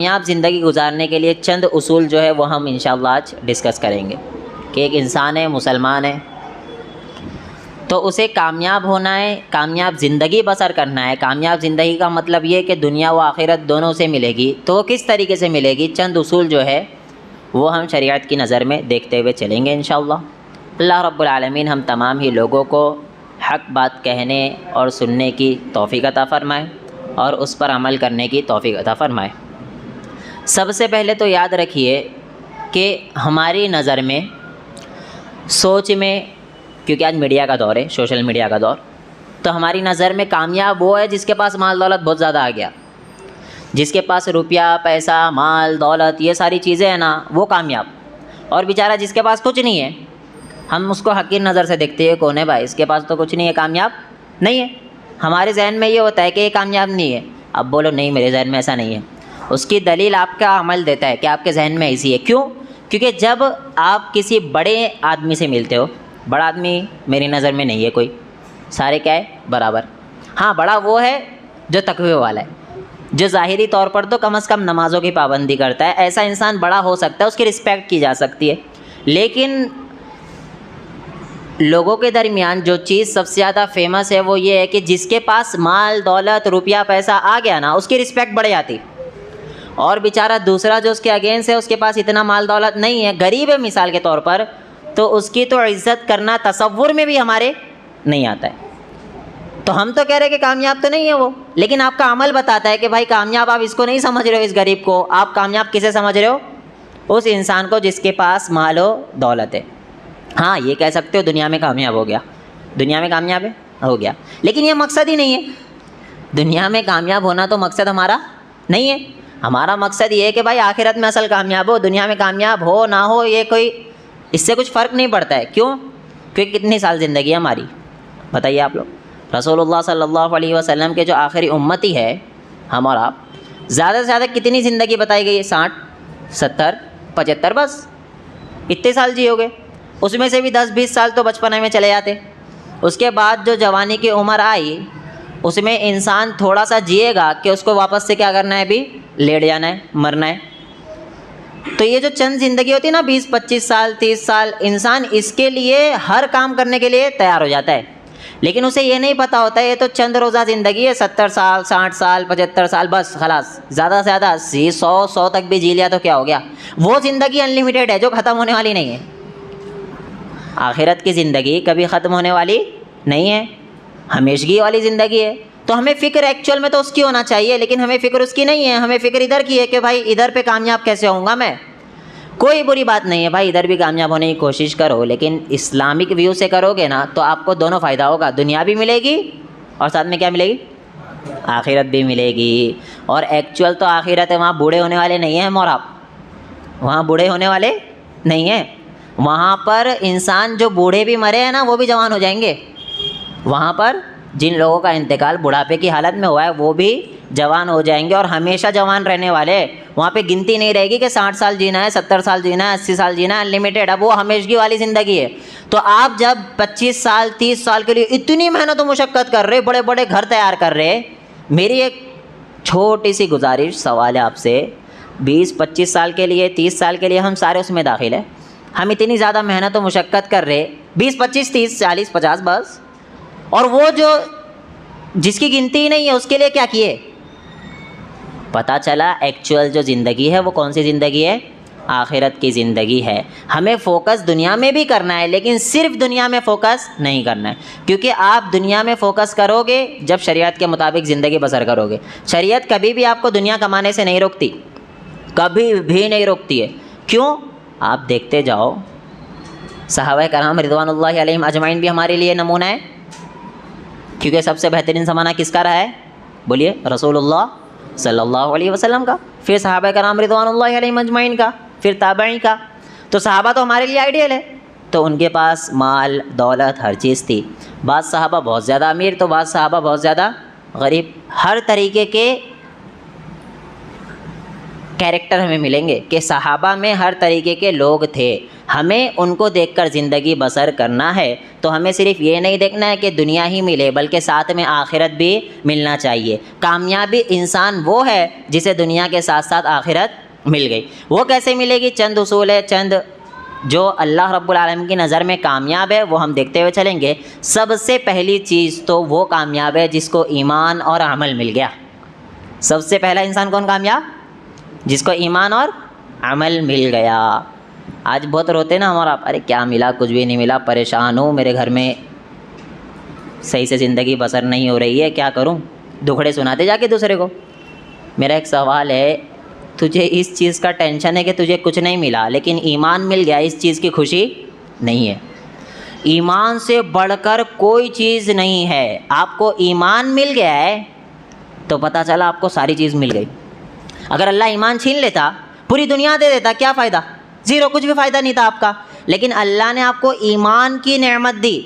कामयाब ज़िंदगी गुजारने के लिए चंद उसूल जो है वो हम इंशाअल्लाह आज डिस्कस करेंगे कि एक इंसान है, मुसलमान है, तो उसे कामयाब होना है, कामयाब ज़िंदगी बसर करना है। कामयाब ज़िंदगी का मतलब ये कि दुनिया व आखिरत दोनों से मिलेगी, तो वो किस तरीके से मिलेगी, चंद उसूल जो है वो हम शरीयत की नज़र में देखते हुए चलेंगे इंशाअल्लाह। अल्लाह रब्बुल आलमीन हम तमाम ही लोगों को हक़ बात कहने और सुनने की तौफ़ीक़ अता फ़रमाए और उस पर अमल करने की तौफ़ीक़ अता फ़रमाए। सबसे पहले तो याद रखिए कि हमारी नज़र में, सोच में, क्योंकि आज मीडिया का दौर है, सोशल मीडिया का दौर, तो हमारी नज़र में कामयाब वो है जिसके पास माल दौलत बहुत ज़्यादा आ गया, जिसके पास रुपया पैसा माल दौलत ये सारी चीज़ें हैं ना, वो कामयाब। और बेचारा जिसके पास कुछ नहीं है, हम उसको हकीर नज़र से देखते हैं, कौन है भाई, इसके पास तो कुछ नहीं है, कामयाब नहीं है। हमारे जहन में ये होता है कि ये कामयाब नहीं है। अब बोलो नहीं, मेरे जहन में ऐसा नहीं है। उसकी दलील आपका अमल देता है कि आपके जहन में ऐसी है। क्यों? क्योंकि जब आप किसी बड़े आदमी से मिलते हो, बड़ा आदमी मेरी नज़र में नहीं है कोई, सारे क्या है, बराबर। हाँ, बड़ा वो है जो तकवे वाला है, जो ज़ाहिरी तौर पर तो कम से कम नमाज़ों की पाबंदी करता है। ऐसा इंसान बड़ा हो सकता है, उसकी रिस्पेक्ट की जा सकती है। लेकिन लोगों के दरमियान जो चीज़ सबसे ज़्यादा फेमस है वो ये है कि जिसके पास माल दौलत रुपया पैसा आ गया ना, उसकी रिस्पेक्ट बढ़ जाती। और बेचारा दूसरा जो उसके अगेंस्ट है, उसके पास इतना माल दौलत नहीं है, गरीब है मिसाल के तौर पर, तो उसकी तो इज़्ज़त करना तसव्वुर में भी हमारे नहीं आता है। तो हम तो कह रहे हैं कि कामयाब तो नहीं है वो, लेकिन आपका अमल बताता है कि भाई कामयाब आप इसको नहीं समझ रहे हो, इस गरीब को आप कामयाब किसे समझ रहे हो? उस इंसान को जिसके पास माल व दौलत है। हाँ, ये कह सकते हो दुनिया में कामयाब हो गया, दुनिया में कामयाब है, हो गया, लेकिन ये मकसद ही नहीं है। दुनिया में कामयाब होना तो मकसद हमारा नहीं है। हमारा मकसद ये है कि भाई आखिरत में असल कामयाब हो, दुनिया में कामयाब हो ना हो ये कोई, इससे कुछ फ़र्क नहीं पड़ता है। क्यों? क्योंकि कितनी साल ज़िंदगी है हमारी, बताइए आप लोग। रसूलुल्लाह सल्लल्लाहु अलैहि वसल्लम के जो आखिरी उम्मती है हम और आप, ज़्यादा से ज़्यादा कितनी ज़िंदगी बताई गई है? 60, 70, 75, बस इतने साल जियोगे। उसमें से भी 10-20 साल तो बचपने में चले जाते। उसके बाद जो जवानी की उम्र आई, उसमें इंसान थोड़ा सा जिएगा कि उसको वापस से क्या करना है, अभी लेट जाना है, मरना है। तो ये जो चंद ज़िंदगी होती है ना, 20-25 साल 30 साल, इंसान इसके लिए हर काम करने के लिए तैयार हो जाता है। लेकिन उसे ये नहीं पता होता है ये तो चंद रोज़ा ज़िंदगी है, 70 साल 60 साल 75 साल, बस खलास, ज़्यादा से ज़्यादा 80 100 तक भी जी लिया तो क्या हो गया। वो ज़िंदगी अनलिमिटेड है जो ख़त्म होने वाली नहीं है। आखिरत की ज़िंदगी कभी ख़त्म होने वाली नहीं है, हमेशगी वाली ज़िंदगी है। तो हमें फ़िक्र एक्चुअल में तो उसकी होना चाहिए, लेकिन हमें फ़िक्र उसकी नहीं है। हमें फ़िक्र इधर की है कि भाई इधर पे कामयाब कैसे होऊंगा मैं। कोई बुरी बात नहीं है भाई, इधर भी कामयाब होने की कोशिश करो, लेकिन इस्लामिक व्यू से करोगे ना तो आपको दोनों फ़ायदा होगा, दुनिया भी मिलेगी और साथ में क्या मिलेगी, आखिरत भी मिलेगी। और एक्चुअल तो आखिरत है, वहाँ बूढ़े होने वाले नहीं हैं हम और आप, वहाँ बूढ़े होने वाले नहीं हैं। वहाँ पर इंसान जो बूढ़े भी मरे हैं ना, वो भी जवान हो जाएंगे। वहाँ पर जिन लोगों का इंतकाल बुढ़ापे की हालत में हुआ है वो भी जवान हो जाएंगे और हमेशा जवान रहने वाले। वहाँ पे गिनती नहीं रहेगी कि 60 साल जीना है, 70 साल जीना है, 80 साल जीना है, अनलिमिटेड। अब वो हमेशगी वाली ज़िंदगी है। तो आप जब 25 साल 30 साल के लिए इतनी मेहनत और मुशक्क़त कर रहे, बड़े बड़े घर तैयार कर रहे, मेरी एक छोटी सी गुजारिश सवाल है आपसे, 20-25 साल के लिए 30 साल के लिए हम सारे उसमें दाखिल है। हम इतनी ज़्यादा मेहनत और मुशक्क़त कर रहे, 20-25 30 40 50 बस, और वो जो जिसकी गिनती ही नहीं है उसके लिए क्या किए। पता चला एक्चुअल जो ज़िंदगी है वो कौन सी ज़िंदगी है, आखिरत की ज़िंदगी है। हमें फ़ोकस दुनिया में भी करना है, लेकिन सिर्फ दुनिया में फ़ोकस नहीं करना है, क्योंकि आप दुनिया में फ़ोकस करोगे जब शरीयत के मुताबिक ज़िंदगी बसर करोगे। शरीयत कभी भी आपको दुनिया कमाने से नहीं रोकती, कभी भी नहीं रोकती है। क्यों? आप देखते जाओ, सहाबा कराम रिज़वानुल्लाहि अलैहिम अजमाइन भी हमारे लिए नमूना है, क्योंकि सबसे बेहतरीन ज़माना किसका रहा है, बोलिए, रसूलुल्लाह सल्लल्लाहु अलैहि वसल्लम का, फिर सहाबा कराम रिज़वानुल्लाहि अलैहिम अजमाइन का, फिर ताबईन का। तो सहाबा तो हमारे लिए आइडियल है। तो उनके पास माल दौलत हर चीज़ थी। बाद सहाबा बहुत ज़्यादा अमीर तो बाद सहाबा बहुत ज़्यादा गरीब। हर तरीके के कैरेक्टर हमें मिलेंगे कि सहाबा में हर तरीके के लोग थे, हमें उनको देखकर ज़िंदगी बसर करना है। तो हमें सिर्फ ये नहीं देखना है कि दुनिया ही मिले, बल्कि साथ में आखिरत भी मिलना चाहिए। कामयाबी इंसान वो है जिसे दुनिया के साथ साथ आखिरत मिल गई। वो कैसे मिलेगी? चंद उसूल है, चंद जो अल्लाह रब्बुल आलमीन की नज़र में कामयाब है वो हम देखते हुए चलेंगे। सबसे पहली चीज़ तो वो कामयाब है जिसको ईमान और अमल मिल गया। सबसे पहला इंसान कौन कामयाब? जिसको ईमान और अमल मिल गया। आज बहुत रोते ना हमारा, अरे क्या मिला, कुछ भी नहीं मिला, परेशान हूँ, मेरे घर में सही से ज़िंदगी बसर नहीं हो रही है, क्या करूँ? दुखड़े सुनाते जाके दूसरे को। मेरा एक सवाल है, तुझे इस चीज़ का टेंशन है कि तुझे कुछ नहीं मिला, लेकिन ईमान मिल गया, इस चीज़ की खुशी नहीं है। ईमान से बढ़कर कोई चीज़ नहीं है। आपको ईमान मिल गया है तो पता चला आपको सारी चीज़ मिल गई। अगर अल्लाह ईमान छीन लेता, पूरी दुनिया दे देता, क्या फ़ायदा? ज़ीरो, कुछ भी फ़ायदा नहीं था आपका। लेकिन अल्लाह ने आपको ईमान की नेमत दी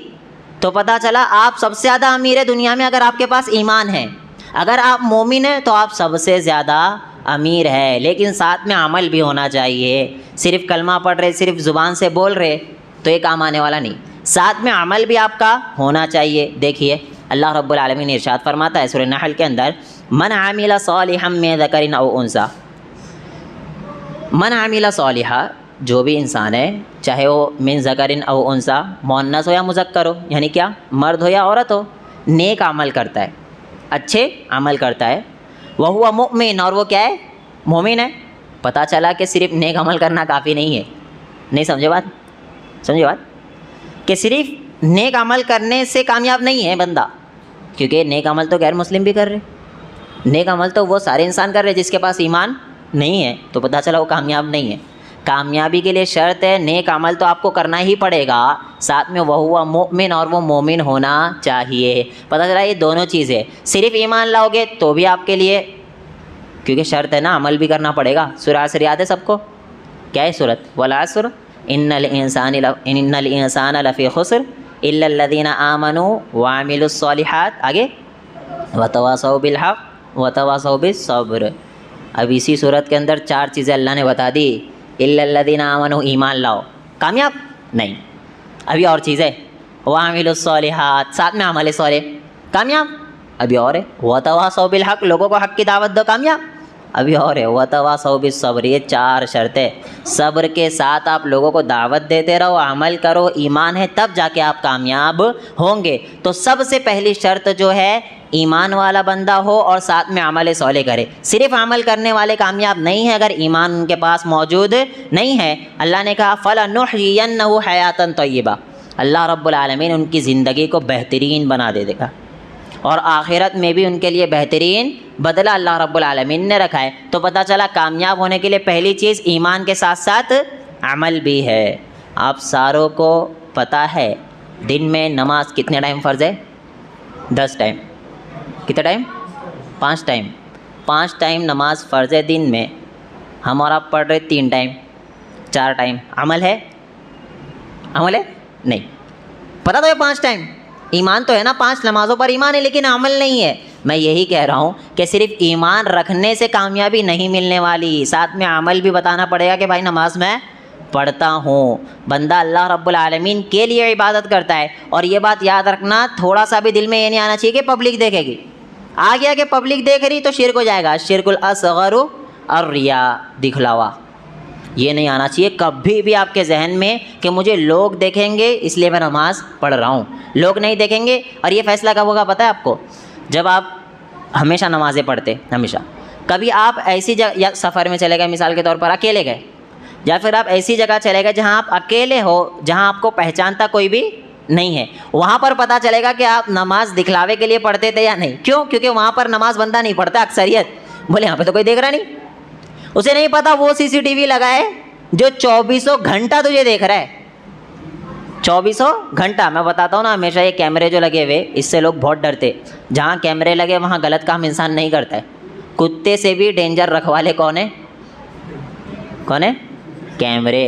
तो पता चला आप सबसे ज़्यादा अमीर है दुनिया में अगर आपके पास ईमान है। अगर आप मोमिन हैं तो आप सबसे ज़्यादा अमीर है। लेकिन साथ में अमल भी होना चाहिए। सिर्फ कलमा पढ़ रहे, सिर्फ ज़ुबान से बोल रहे तो ये काम आने वाला नहीं, साथ में अमल भी आपका होना चाहिए। देखिए अल्लाह रब्बुल आलमीन इरशाद फरमाता है सूरह नहल के अंदर, मन आमिला सालिहम मिन ज़करिन औ उन्सा। मन आमिला सालिहा, जो भी इंसान है, चाहे वो मिन ज़करिन औ उन्सा, मुअन्नस हो या मुज़क्कर हो, यानी क्या, मर्द हो या औरत हो, नेक अमल करता है, अच्छे अमल करता है। वह हुआ मुमिन, और वो क्या है? मोमिन है। पता चला कि सिर्फ नेक अमल करना काफ़ी नहीं है। नहीं समझे बात? समझे बात? कि सिर्फ नेक अमल करने से कामयाब नहीं है बंदा, क्योंकि नेक अमल तो गैर मुस्लिम भी कर रहे, नेक अमल तो वो सारे इंसान कर रहे जिसके पास ईमान नहीं है, तो पता चला वो कामयाब नहीं है। कामयाबी के लिए शर्त है नेक अमल तो आपको करना ही पड़ेगा, साथ में वह हुआ मोमिन, और वो मोमिन होना चाहिए। पता चला ये दोनों चीज़ें, सिर्फ ईमान लाओगे तो भी आपके लिए, क्योंकि शर्त है ना, अमल भी करना पड़ेगा। सूरह असर याद है सबको? क्या है सूरत? वल असर इन्नल इंसान लफ़ी खुस्र इल्लल्लज़ीना आमनू व अमिलुस सालिहात, आगे वतवासौ बिल हक़ वतवासौ बिस सब्र। अब इसी सूरत के अंदर चार चीज़ें अल्लाह ने बता दी। इल्लल्लज़ीना आमनू, ईमान लाओ, कामयाब नहीं। अभी और चीज़ें, व अमिलुस सालिहात, साथ में अमल सालेह, कामयाब। अभी और है वतवासौ बिल हक़, लोगों को हक़ की दावत दो, कामयाब। अभी और है वतवासौ बिस सब्र। ये चार शर्तें, सब्र के साथ आप लोगों को दावत देते रहो, अमल करो, ईमान है, तब जाके आप कामयाब होंगे। तो सबसे पहली शर्त जो है ईमान वाला बंदा हो और साथ में अमल सौले करे। सिर्फ अमल करने वाले कामयाब नहीं है अगर ईमान उनके पास मौजूद नहीं है। अल्लाह ने कहा फलनुहयियन्नहु हयातन तय्यबा, अल्लाह रब्बुल आलमीन उनकी ज़िंदगी को बेहतरीन बना दे देगा और आखिरत में भी उनके लिए बेहतरीन बदला अल्लाह रब्बुल आलमीन ने रखा है। तो पता चला कामयाब होने के लिए पहली चीज़ ईमान के साथ साथ अमल भी है। आप सारों को पता है दिन में नमाज कितने टाइम फ़र्ज़ है? 10 टाइम। कितना टाइम? 5 टाइम। 5 टाइम नमाज फ़र्ज़ है दिन में। हम और आप पढ़ रहे 3 टाइम, 4 टाइम। अमल है? अमल है? नहीं। पता तो है 5 टाइम ईमान तो है ना, 5 नमाज़ों पर ईमान है, लेकिन अमल नहीं है। मैं यही कह रहा हूँ कि सिर्फ ईमान रखने से कामयाबी नहीं मिलने वाली, साथ में अमल भी बताना पड़ेगा कि भाई नमाज मैं पढ़ता हूँ। बंदा अल्लाह रब्बुल आलमीन के लिए इबादत करता है। और ये बात याद रखना, थोड़ा सा भी दिल में ये नहीं आना चाहिए कि पब्लिक देखेगी। आ गया कि पब्लिक देख रही तो शिर्क हो जाएगा, शिर्कुल असग़रु और रिया, दिखलावा, ये नहीं आना चाहिए कभी भी आपके जहन में कि मुझे लोग देखेंगे इसलिए मैं नमाज़ पढ़ रहा हूँ। लोग नहीं देखेंगे, और ये फ़ैसला कब होगा पता है आपको? जब आप हमेशा नमाज़ें पढ़ते, हमेशा। कभी आप ऐसी जगह या सफ़र में चले गए, मिसाल के तौर पर अकेले गए, या फिर आप ऐसी जगह चले गए जहाँ आप अकेले हो, जहाँ आपको पहचानता कोई भी नहीं है, वहाँ पर पता चलेगा कि आप नमाज दिखलावे के लिए पढ़ते थे या नहीं। क्यों? क्योंकि वहाँ पर नमाज बंदा नहीं पढ़ता अक्सरियत। बोले यहाँ पे तो कोई देख रहा नहीं, उसे नहीं पता वो सीसीटीवी लगा है जो 24 घंटा तुझे देख रहा है। 24 घंटा। मैं बताता हूँ ना, हमेशा ये कैमरे जो लगे हुए, इससे लोग बहुत डरते। जहाँ कैमरे लगे वहाँ गलत काम इंसान नहीं करता है। कुत्ते से भी डेंजर रखवाले कौन है? कौन है? कैमरे।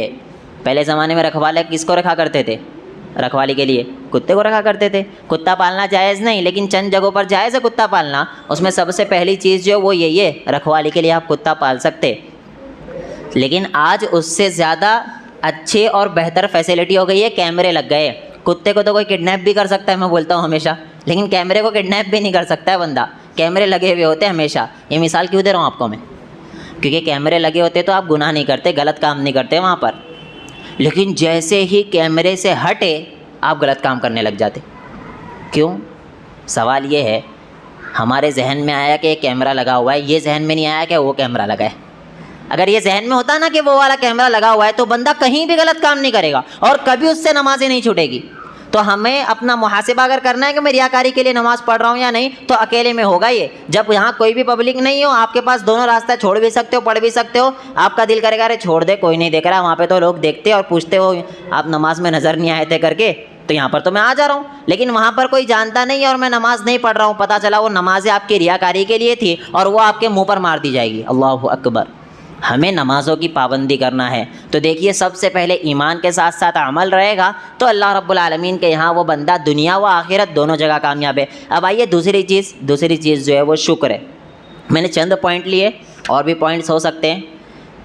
पहले ज़माने में रखवाले किसको रखा करते थे? रखवाली के लिए कुत्ते को रखा करते थे। कुत्ता पालना जायज़ नहीं, लेकिन चंद जगहों पर जायज़ है कुत्ता पालना। उसमें सबसे पहली चीज़ जो वो यही है, रखवाली के लिए आप कुत्ता पाल सकते। लेकिन आज उससे ज़्यादा अच्छे और बेहतर फैसिलिटी हो गई है, कैमरे लग गए। कुत्ते को तो कोई किडनैप भी कर सकता है, मैं बोलता हूँ हमेशा, लेकिन कैमरे को किडनैप भी नहीं कर सकता है बंदा। कैमरे लगे हुए होते हैं हमेशा। ये मिसाल क्यों दे रहा हूँ आपको मैं? क्योंकि कैमरे लगे होते तो आप गुनाह नहीं करते, गलत काम नहीं करते वहाँ पर। लेकिन जैसे ही कैमरे से हटे आप गलत काम करने लग जाते। क्यों? सवाल ये है, हमारे जहन में आया कि एक कैमरा लगा हुआ है, ये जहन में नहीं आया कि वो कैमरा लगा है। अगर ये जहन में होता ना कि वो वाला कैमरा लगा हुआ है तो बंदा कहीं भी गलत काम नहीं करेगा और कभी उससे नमाज़ें नहीं छूटेगी। तो हमें अपना मुहासिबा अगर करना है कि मैं रियाकारी के लिए नमाज़ पढ़ रहा हूँ या नहीं, तो अकेले में होगा ये। जब यहाँ कोई भी पब्लिक नहीं हो, आपके पास दोनों रास्ता, छोड़ भी सकते हो, पढ़ भी सकते हो। आपका दिल करेगा अरे छोड़ दे, कोई नहीं देख रहा, वहाँ पे तो लोग देखते और पूछते हो आप नमाज में नज़र नहीं आए थे करके, तो यहाँ पर तो मैं आ जा रहा हूँ। लेकिन वहाँ पर कोई जानता नहीं है और मैं नमाज़ नहीं पढ़ रहा हूँ, पता चला वो नमाज़ें आपकी रियाकारी के लिए थी और वो आपके मुँह पर मार दी जाएगी। अल्लाहु अकबर। हमें नमाज़ों की पाबंदी करना है तो देखिए, सबसे पहले ईमान के साथ साथ अमल रहेगा तो अल्लाह रब्बुल आलमीन के यहाँ वो बंदा दुनिया व आखिरत दोनों जगह कामयाब है। अब आइए दूसरी चीज़ जो है वो शुक्र है। मैंने चंद पॉइंट लिए, और भी पॉइंट्स हो सकते हैं,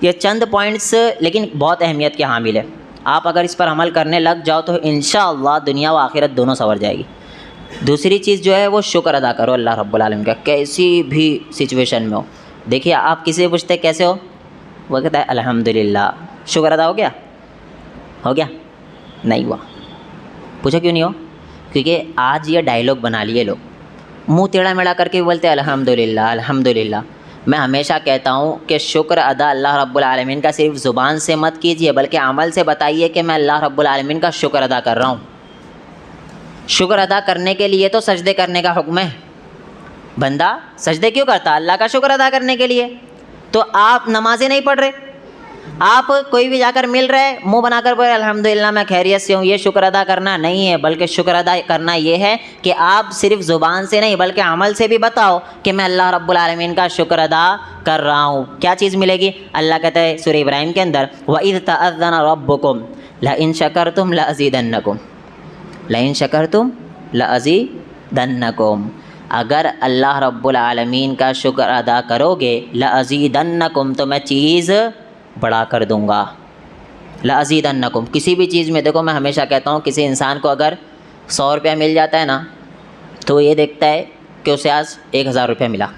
ये चंद पॉइंट्स लेकिन बहुत अहमियत के हामिल है। आप अगर इस पर अमल करने लग जाओ तो इंशाअल्लाह दुनिया व आखिरत दोनों संवर जाएगी। दूसरी चीज़ जो है वो शुक्र अदा करो अल्लाह रब्बुल आलमीन का, कैसी भी सिचुएशन में हो। देखिए, आप किसी से पूछते कैसे हो, वो कहता है अल्हम्दुलिल्लाह। शुक्र अदा हो गया? हो गया? नहीं हुआ। पूछो क्यों नहीं हो? क्योंकि आज ये डायलॉग बना लिए लोग, मुंह टेढ़ा मेढ़ा करके बोलते हैं अल्हम्दुलिल्लाह अल्हम्दुलिल्लाह। मैं हमेशा कहता हूँ कि शुक्र अदा अल्लाह रब्बुल आलमीन का सिर्फ ज़ुबान से मत कीजिए, बल्कि अमल से बताइए कि मैं अल्लाह रब्बुल आलमीन का शुक्र अदा कर रहा हूँ। शुक्र अदा करने के लिए तो सजदे करने का हुक्म है। बंदा सजदे क्यों करता? अल्लाह का शुक्र अदा करने के लिए। तो आप नमाज़ें नहीं पढ़ रहे, आप कोई भी जाकर मिल रहे, मुंह बनाकर बोले अल्हम्दुलिल्लाह मैं खैरियत से हूँ, ये शुक्र अदा करना नहीं है। बल्कि शुक्र अदा करना ये है कि आप सिर्फ ज़ुबान से नहीं बल्कि अमल से भी बताओ कि मैं अल्लाह रब्बुल आलमीन का शुक्र अदा कर रहा हूँ। क्या चीज़ मिलेगी? अल्लाह कहता है सूरह इब्राहिम के अंदर, वइज़ तअज़्ज़न रब्बुकुम लइन शकरतुम लअज़ीदन्नकुम, लइन शकरतुम लअज़ीदन्नकुम। अगर अल्लाह रब्बुल आलमीन का शुक्र अदा करोगे, लअज़ीदन्नकुम, तो मैं चीज़ बढ़ा कर दूँगा। लअज़ीदन्नकुम, किसी भी चीज़ में देखो, मैं हमेशा कहता हूँ किसी इंसान को अगर 100 रुपया मिल जाता है ना, तो ये देखता है कि उसे आज 1000 रुपया मिला।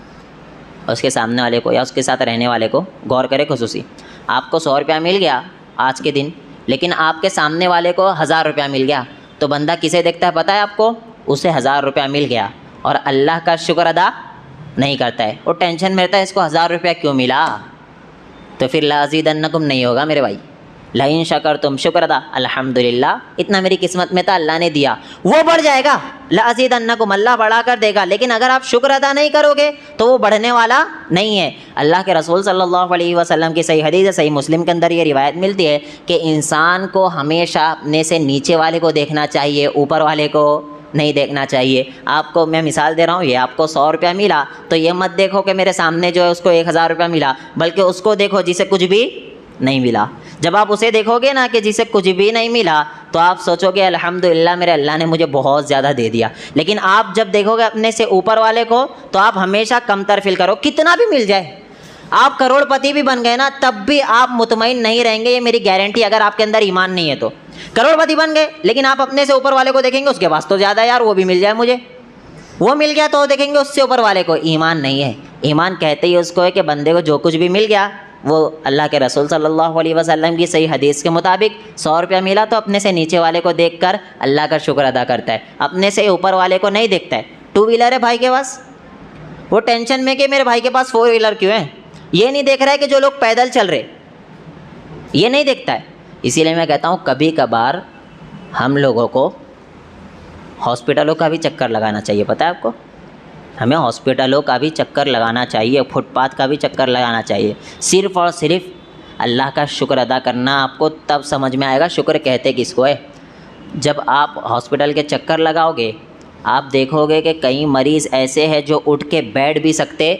उसके सामने वाले को या उसके साथ रहने वाले को गौर करे खुसूसी, आपको 100 रुपया मिल गया आज के दिन, लेकिन आपके सामने वाले को 1000 रुपया मिल गया, तो बंदा किसे देखता है पता है आपको? उसे 1000 रुपया मिल गया और अल्लाह का शुक्र अदा नहीं करता है। वो टेंशन में रहता है इसको 1000 रुपया क्यों मिला। तो फिर लअज़ीदन्नकुम नहीं होगा मेरे भाई। लइन शकरतुम, शुक्र अदा, अल्हम्दुलिल्लाह इतना मेरी किस्मत में था, अल्लाह ने दिया, वो बढ़ जाएगा। लअज़ीदन्नकुम, अल्लाह बढ़ा कर देगा। लेकिन अगर आप शुक्र अदा नहीं करोगे तो वो बढ़ने वाला नहीं है। अल्लाह के रसूल सल्लल्लाहु अलैहि वसल्लम की सही हदीस है, सही मुस्लिम के अंदर ये रिवायत मिलती है कि इंसान को हमेशा अपने से नीचे वाले को देखना चाहिए, ऊपर वाले को नहीं देखना चाहिए। आपको मैं मिसाल दे रहा हूँ, ये आपको 100 रुपया मिला तो ये मत देखो कि मेरे सामने जो है उसको 1000 रुपया मिला, बल्कि उसको देखो जिसे कुछ भी नहीं मिला। जब आप उसे देखोगे ना कि जिसे कुछ भी नहीं मिला, तो आप सोचोगे अल्हम्दुलिल्लाह मेरे अल्लाह ने मुझे बहुत ज़्यादा दे दिया। लेकिन आप जब देखोगे अपने से ऊपर वाले को, तो आप हमेशा कमतर फील करो, कितना भी मिल जाए। आप करोड़पति भी बन गए ना, तब भी आप मुतमईन नहीं रहेंगे, ये मेरी गारंटी। अगर आपके अंदर ईमान नहीं है तो करोड़पति बन गए, लेकिन आप अपने से ऊपर वाले को देखेंगे उसके पास तो ज़्यादा, यार वो भी मिल जाए मुझे, वो मिल गया, तो देखेंगे उससे ऊपर वाले को। ईमान नहीं है। ईमान कहते ही उसको है कि बंदे को जो कुछ भी मिल गया, वो अल्लाह के रसूल सल्लल्लाहु अलैहि वसल्लम की सही हदीस के मुताबिक 100 रुपया मिला तो अपने से नीचे वाले को देखकर अल्लाह का शुक्र अदा करता है, अपने से ऊपर वाले को नहीं देखता है। 2 व्हीलर है भाई के पास, वो टेंशन में कि मेरे भाई के पास 4 व्हीलर क्यों है, ये नहीं देख रहा है कि जो लोग पैदल चल रहे, ये नहीं देखता है। इसीलिए मैं कहता हूँ कभी कभार हम लोगों को हॉस्पिटलों का भी चक्कर लगाना चाहिए। पता है आपको, हमें हॉस्पिटलों का भी चक्कर लगाना चाहिए, फुटपाथ का भी चक्कर लगाना चाहिए। सिर्फ़ और सिर्फ अल्लाह का शुक्र अदा करना आपको तब समझ में आएगा शुक्र कहते किसको है। जब आप हॉस्पिटल के चक्कर लगाओगे, आप देखोगे कि कई मरीज़ ऐसे हैं जो उठ के बैठ भी सकते,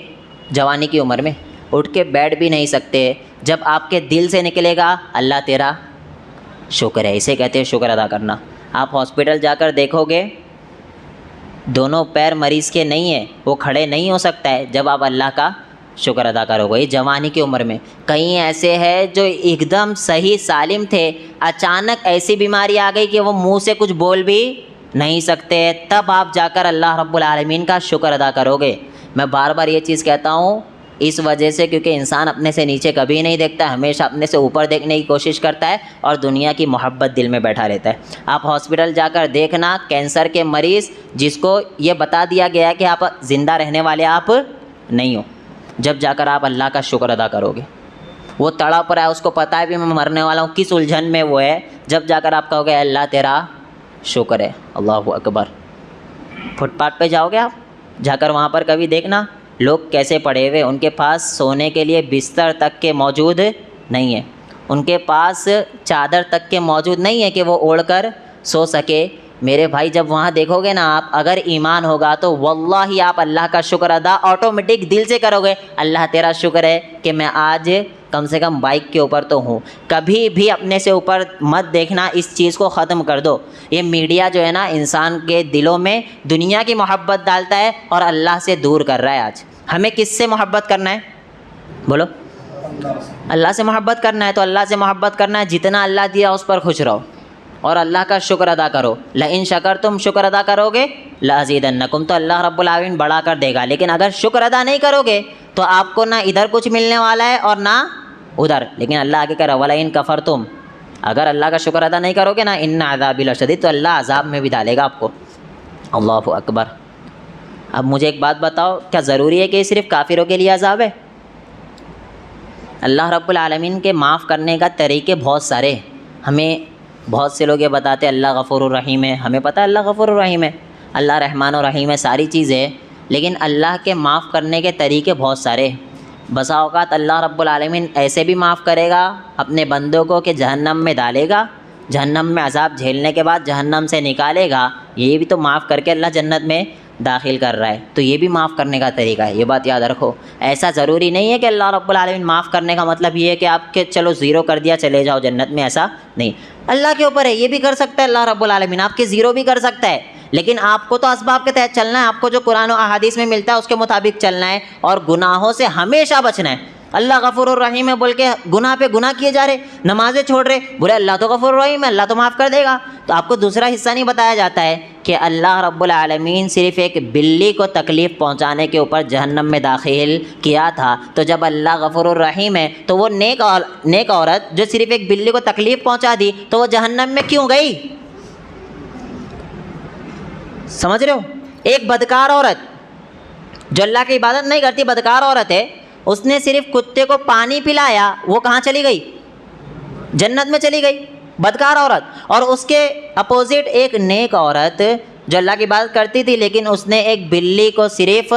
जवानी की उम्र में उठ के बैठ भी नहीं सकते। जब आपके दिल से निकलेगा अल्लाह तेरा शुक्र है, इसे कहते हैं शुक्र अदा करना। आप हॉस्पिटल जाकर देखोगे दोनों पैर मरीज़ के नहीं है, वो खड़े नहीं हो सकता है। जब आप अल्लाह का शुक्र अदा करोगे। ये जवानी की उम्र में कई ऐसे हैं जो एकदम सही सालिम थे, अचानक ऐसी बीमारी आ गई कि वो मुंह से कुछ बोल भी नहीं सकते, तब आप जाकर अल्लाह रब्बुल आलमीन का शुक्र अदा करोगे। मैं बार बार ये चीज़ कहता हूँ इस वजह से क्योंकि इंसान अपने से नीचे कभी नहीं देखता, हमेशा अपने से ऊपर देखने की कोशिश करता है और दुनिया की मोहब्बत दिल में बैठा रहता है। आप हॉस्पिटल जाकर देखना, कैंसर के मरीज़ जिसको ये बता दिया गया है कि आप ज़िंदा रहने वाले आप नहीं हो, जब जाकर आप अल्लाह का शुक्र अदा करोगे, वो तड़प रहा है, उसको पता है भी मैं मरने वाला हूँ, किस उलझन में वो है, जब जाकर आप कहोगे अल्लाह तेरा शुक्र है, अल्लाहु अकबर। फुटपाथ पे जाओगे आप, जाकर वहाँ पर कभी देखना लोग कैसे पड़े हुए, उनके पास सोने के लिए बिस्तर तक के मौजूद नहीं है, उनके पास चादर तक के मौजूद नहीं है कि वो ओढ़कर सो सके। मेरे भाई जब वहाँ देखोगे ना आप, अगर ईमान होगा तो वल्लाही आप अल्लाह का शुक्र अदा ऑटोमेटिक दिल से करोगे। अल्लाह तेरा शुक्र है कि मैं आज कम से कम बाइक के ऊपर तो हूँ। कभी भी अपने से ऊपर मत देखना, इस चीज़ को ख़त्म कर दो। ये मीडिया जो है ना इंसान के दिलों में दुनिया की मोहब्बत डालता है और अल्लाह से दूर कर रहा है। आज हमें किससे मोहब्बत करना है, बोलो? अल्लाह से मोहब्बत करना है, तो अल्लाह से मोहब्बत करना है, जितना अल्लाह दिया उस पर खुश रहो और अल्लाह का शुक्र अदा करो। लइन शकर तुम शुक्र अदा करोगे लअज़ीदन्नकुम, तो अल्लाह रब्बुल आलमीन बढ़ा कर देगा। लेकिन अगर शुक्र अदा नहीं करोगे तो आपको ना इधर कुछ मिलने वाला है और ना उधर। लेकिन अल्लाह आगे कह रहा वला इन कफ़र तुम, अगर अल्लाह का शुक्र अदा नहीं करोगे ना इन्ना अज़ाबी लशदीद, तो अल्लाह अज़ाब में भी डालेगा आपको। अल्लाहु अकबर। अब मुझे एक बात बताओ, क्या ज़रूरी है कि सिर्फ़ काफिरों के लिए अज़ाब है? अल्लाह रब्बुल आलमीन के माफ़ करने का तरीके बहुत सारे। हमें बहुत से लोग ये बताते हैं अल्लाह गफ़ूरुर रहीम है, हमें पता है अल्लाह गफ़ूरुर रहीम है, अल्लाह रहमान और रहीम है, सारी चीज़ें, लेकिन अल्लाह के माफ़ करने के तरीके बहुत सारे। बसा औक़ात अल्लाह रब्बुल आलमीन ऐसे भी माफ़ करेगा अपने बंदों को कि जहन्नम में डालेगा, जहन्नम में अज़ाब झेलने के बाद जहन्नम से निकालेगा, ये भी तो माफ़ करके अल्लाह जन्नत में दाखिल कर रहा है। तो ये भी माफ़ करने का तरीका है, ये बात याद रखो। ऐसा ज़रूरी नहीं है कि अल्लाह रब्बुल आलमीन माफ़ करने का मतलब ये है कि आपके चलो ज़ीरो कर दिया चले जाओ जन्नत में, ऐसा नहीं। अल्लाह के ऊपर है, ये भी कर सकता है अल्लाह रब्बुल आलमीन, आपके ज़ीरो भी कर सकता है, लेकिन आपको तो असबाब के तहत चलना है। आपको जो कुरान और अहादीस में मिलता है उसके मुताबिक चलना है और गुनाहों से हमेशा बचना है। अल्लाह गफ़ूरुर रहीम है बोल के गुनाह पे गुनाह किए जा रहे, नमाज़ें छोड़ रहे, बोले अल्लाह तो गफ़ूरुर रहीम है, अल्लाह तो माफ़ कर देगा। तो आपको दूसरा हिस्सा नहीं बताया जाता है कि अल्लाह रब्बुल आलमीन सिर्फ़ एक बिल्ली को तकलीफ़ पहुँचाने के ऊपर जहन्नम में दाखिल किया था। तो जब अल्लाह गफ़ूरुर रहीम है तो वो नेक औरत जो सिर्फ़ एक बिल्ली को तकलीफ़ पहुँचा दी तो वो जहन्नम में क्यों गई? समझ रहे हो? एक बदकार औरत जो अल्लाह की इबादत नहीं करती, बदकार औरत है, उसने सिर्फ कुत्ते को पानी पिलाया, वो कहाँ चली गई? जन्नत में चली गई, बदकार औरत। और उसके अपोजिट एक नेक औरत जो अल्लाह की इबादत करती थी लेकिन उसने एक बिल्ली को सिर्फ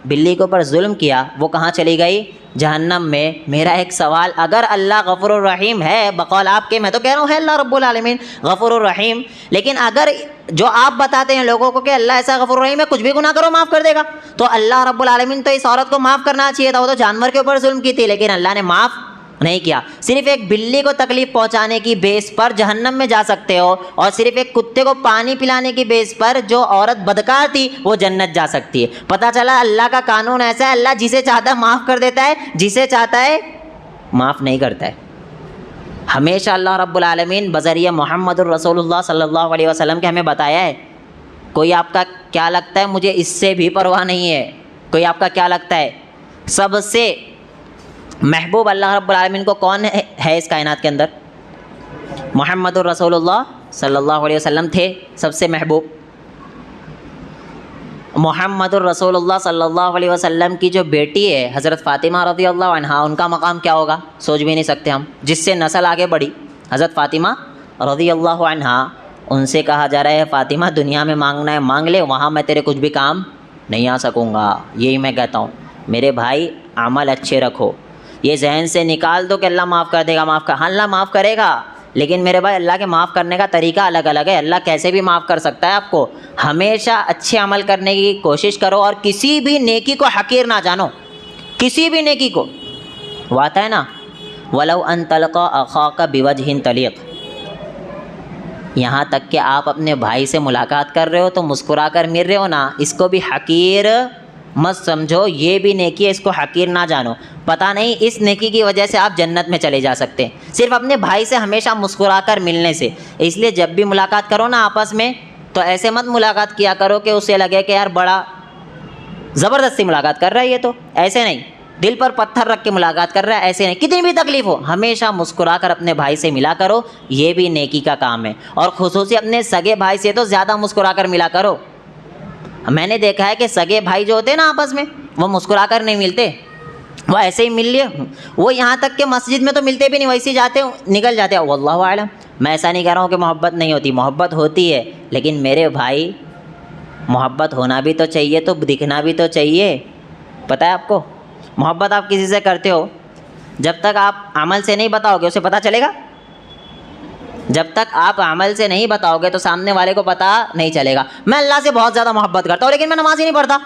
बिल्ली के ऊपर जुल्म किया, वो कहाँ चली गई? जहन्नम में। मेरा एक सवाल, अगर अल्लाह गफ़ूरुर रहीम है बकौल आपके, मैं तो कह रहा हूँ है अल्लाह रब्बुल आलमीन गफ़ूरुर रहीम, लेकिन अगर जो आप बताते हैं लोगों को कि अल्लाह ऐसा गफ़ूरुर रहीम है, कुछ भी गुनाह करो माफ़ कर देगा, तो अल्लाह रब्बुल आलमीन तो इस औरत को माफ़ करना चाहिए था। वो तो जानवर के ऊपर जुल्म की थी लेकिन अल्लाह ने माफ़ नहीं किया। सिर्फ एक बिल्ली को तकलीफ़ पहुंचाने की बेस पर जहन्नम में जा सकते हो और सिर्फ एक कुत्ते को पानी पिलाने की बेस पर जो औरत बदकार थी वो जन्नत जा सकती है। पता चला अल्लाह का कानून ऐसा है, अल्लाह जिसे चाहता है माफ़ कर देता है, जिसे चाहता है माफ़ नहीं करता है। हमेशा अल्लाह रब्बुल आलमीन बज़रिया मुहम्मदुर रसूलुल्लाह सल्लल्लाहु अलैहि वसल्लम के हमें बताया है। कोई आपका क्या लगता है? मुझे इससे भी परवाह नहीं है। कोई आपका क्या लगता है सबसे महबूब अल्लाह रब्बुल आलमीन को कौन है इस कायनात के अंदर? मुहम्मदुर रसूलुल्लाह सल्लल्लाहु अलैहि वसल्लम थे सबसे महबूब। मुहम्मदुर रसूलुल्लाह सल्लल्लाहु अलैहि वसल्लम की जो बेटी है हज़रत फ़ातिमा रज़ियल्लाहु अन्हा, उनका मकाम क्या होगा सोच भी नहीं सकते हम। जिससे नस्ल आगे बढ़ी हज़रत फ़ातिमा रज़ियल्लाहु अन्हा, उनसे कहा जा रहा है फ़ातिमा दुनिया में मांगना है मांग ले, वहाँ मैं तेरे कुछ भी काम नहीं आ सकूँगा। यही मैं कहता हूँ मेरे भाई, अमल अच्छे रखो, ये जहन से निकाल दो कि अल्लाह माफ़ कर देगा, माफ़ कर, हाँ अल्लाह माफ़ करेगा, लेकिन मेरे भाई अल्लाह के माफ़ करने का तरीका अलग अलग है। अल्लाह कैसे भी माफ़ कर सकता है आपको। हमेशा अच्छे अमल करने की कोशिश करो और किसी भी नेकी को हकीर ना जानो, किसी भी नेकी को। वो आता है ना वलौ अन तलक़ा अख़ाका बिवजहिन तलीक़, यहाँ तक कि आप अपने भाई से मुलाकात कर रहे हो तो मुस्कुरा कर मिल रहे हो ना, इसको भी हकीर मत समझो ये भी नेकी है, इसको हकीर ना जानो। पता नहीं इस नेकी की वजह से आप जन्नत में चले जा सकते हैं, सिर्फ अपने भाई से हमेशा मुस्कुराकर मिलने से। इसलिए जब भी मुलाकात करो ना आपस में, तो ऐसे मत मुलाकात किया करो कि उसे लगे कि यार बड़ा ज़बरदस्ती मुलाकात कर रहा है ये, तो ऐसे नहीं, दिल पर पत्थर रख के मुलाकात कर रहा है, ऐसे नहीं। कितनी भी तकलीफ़ हो हमेशा मुस्कुराकर अपने भाई से मिला करो, ये भी नेकी का काम है। और खुसूसी अपने सगे भाई से तो ज़्यादा मुस्कुराकर मिला करो। मैंने देखा है कि सगे भाई जो होते हैं ना आपस में, वो मुस्कुराकर नहीं मिलते, वो ऐसे ही मिल लिए, वो यहाँ तक कि मस्जिद में तो मिलते भी नहीं, वैसे ही जाते निकल जाते हैं। वल्लाहु आलम, मैं ऐसा नहीं कह रहा हूँ कि मोहब्बत नहीं होती, मोहब्बत होती है, लेकिन मेरे भाई मोहब्बत होना भी तो चाहिए, तो दिखना भी तो चाहिए। पता है आपको, मोहब्बत आप किसी से करते हो, जब तक आप अमल से नहीं बताओगे उसे पता चलेगा? जब तक आप अमल से नहीं बताओगे तो सामने वाले को पता नहीं चलेगा। मैं अल्लाह से बहुत ज़्यादा मोहब्बत करता हूँ लेकिन मैं नमाज ही नहीं पढ़ता,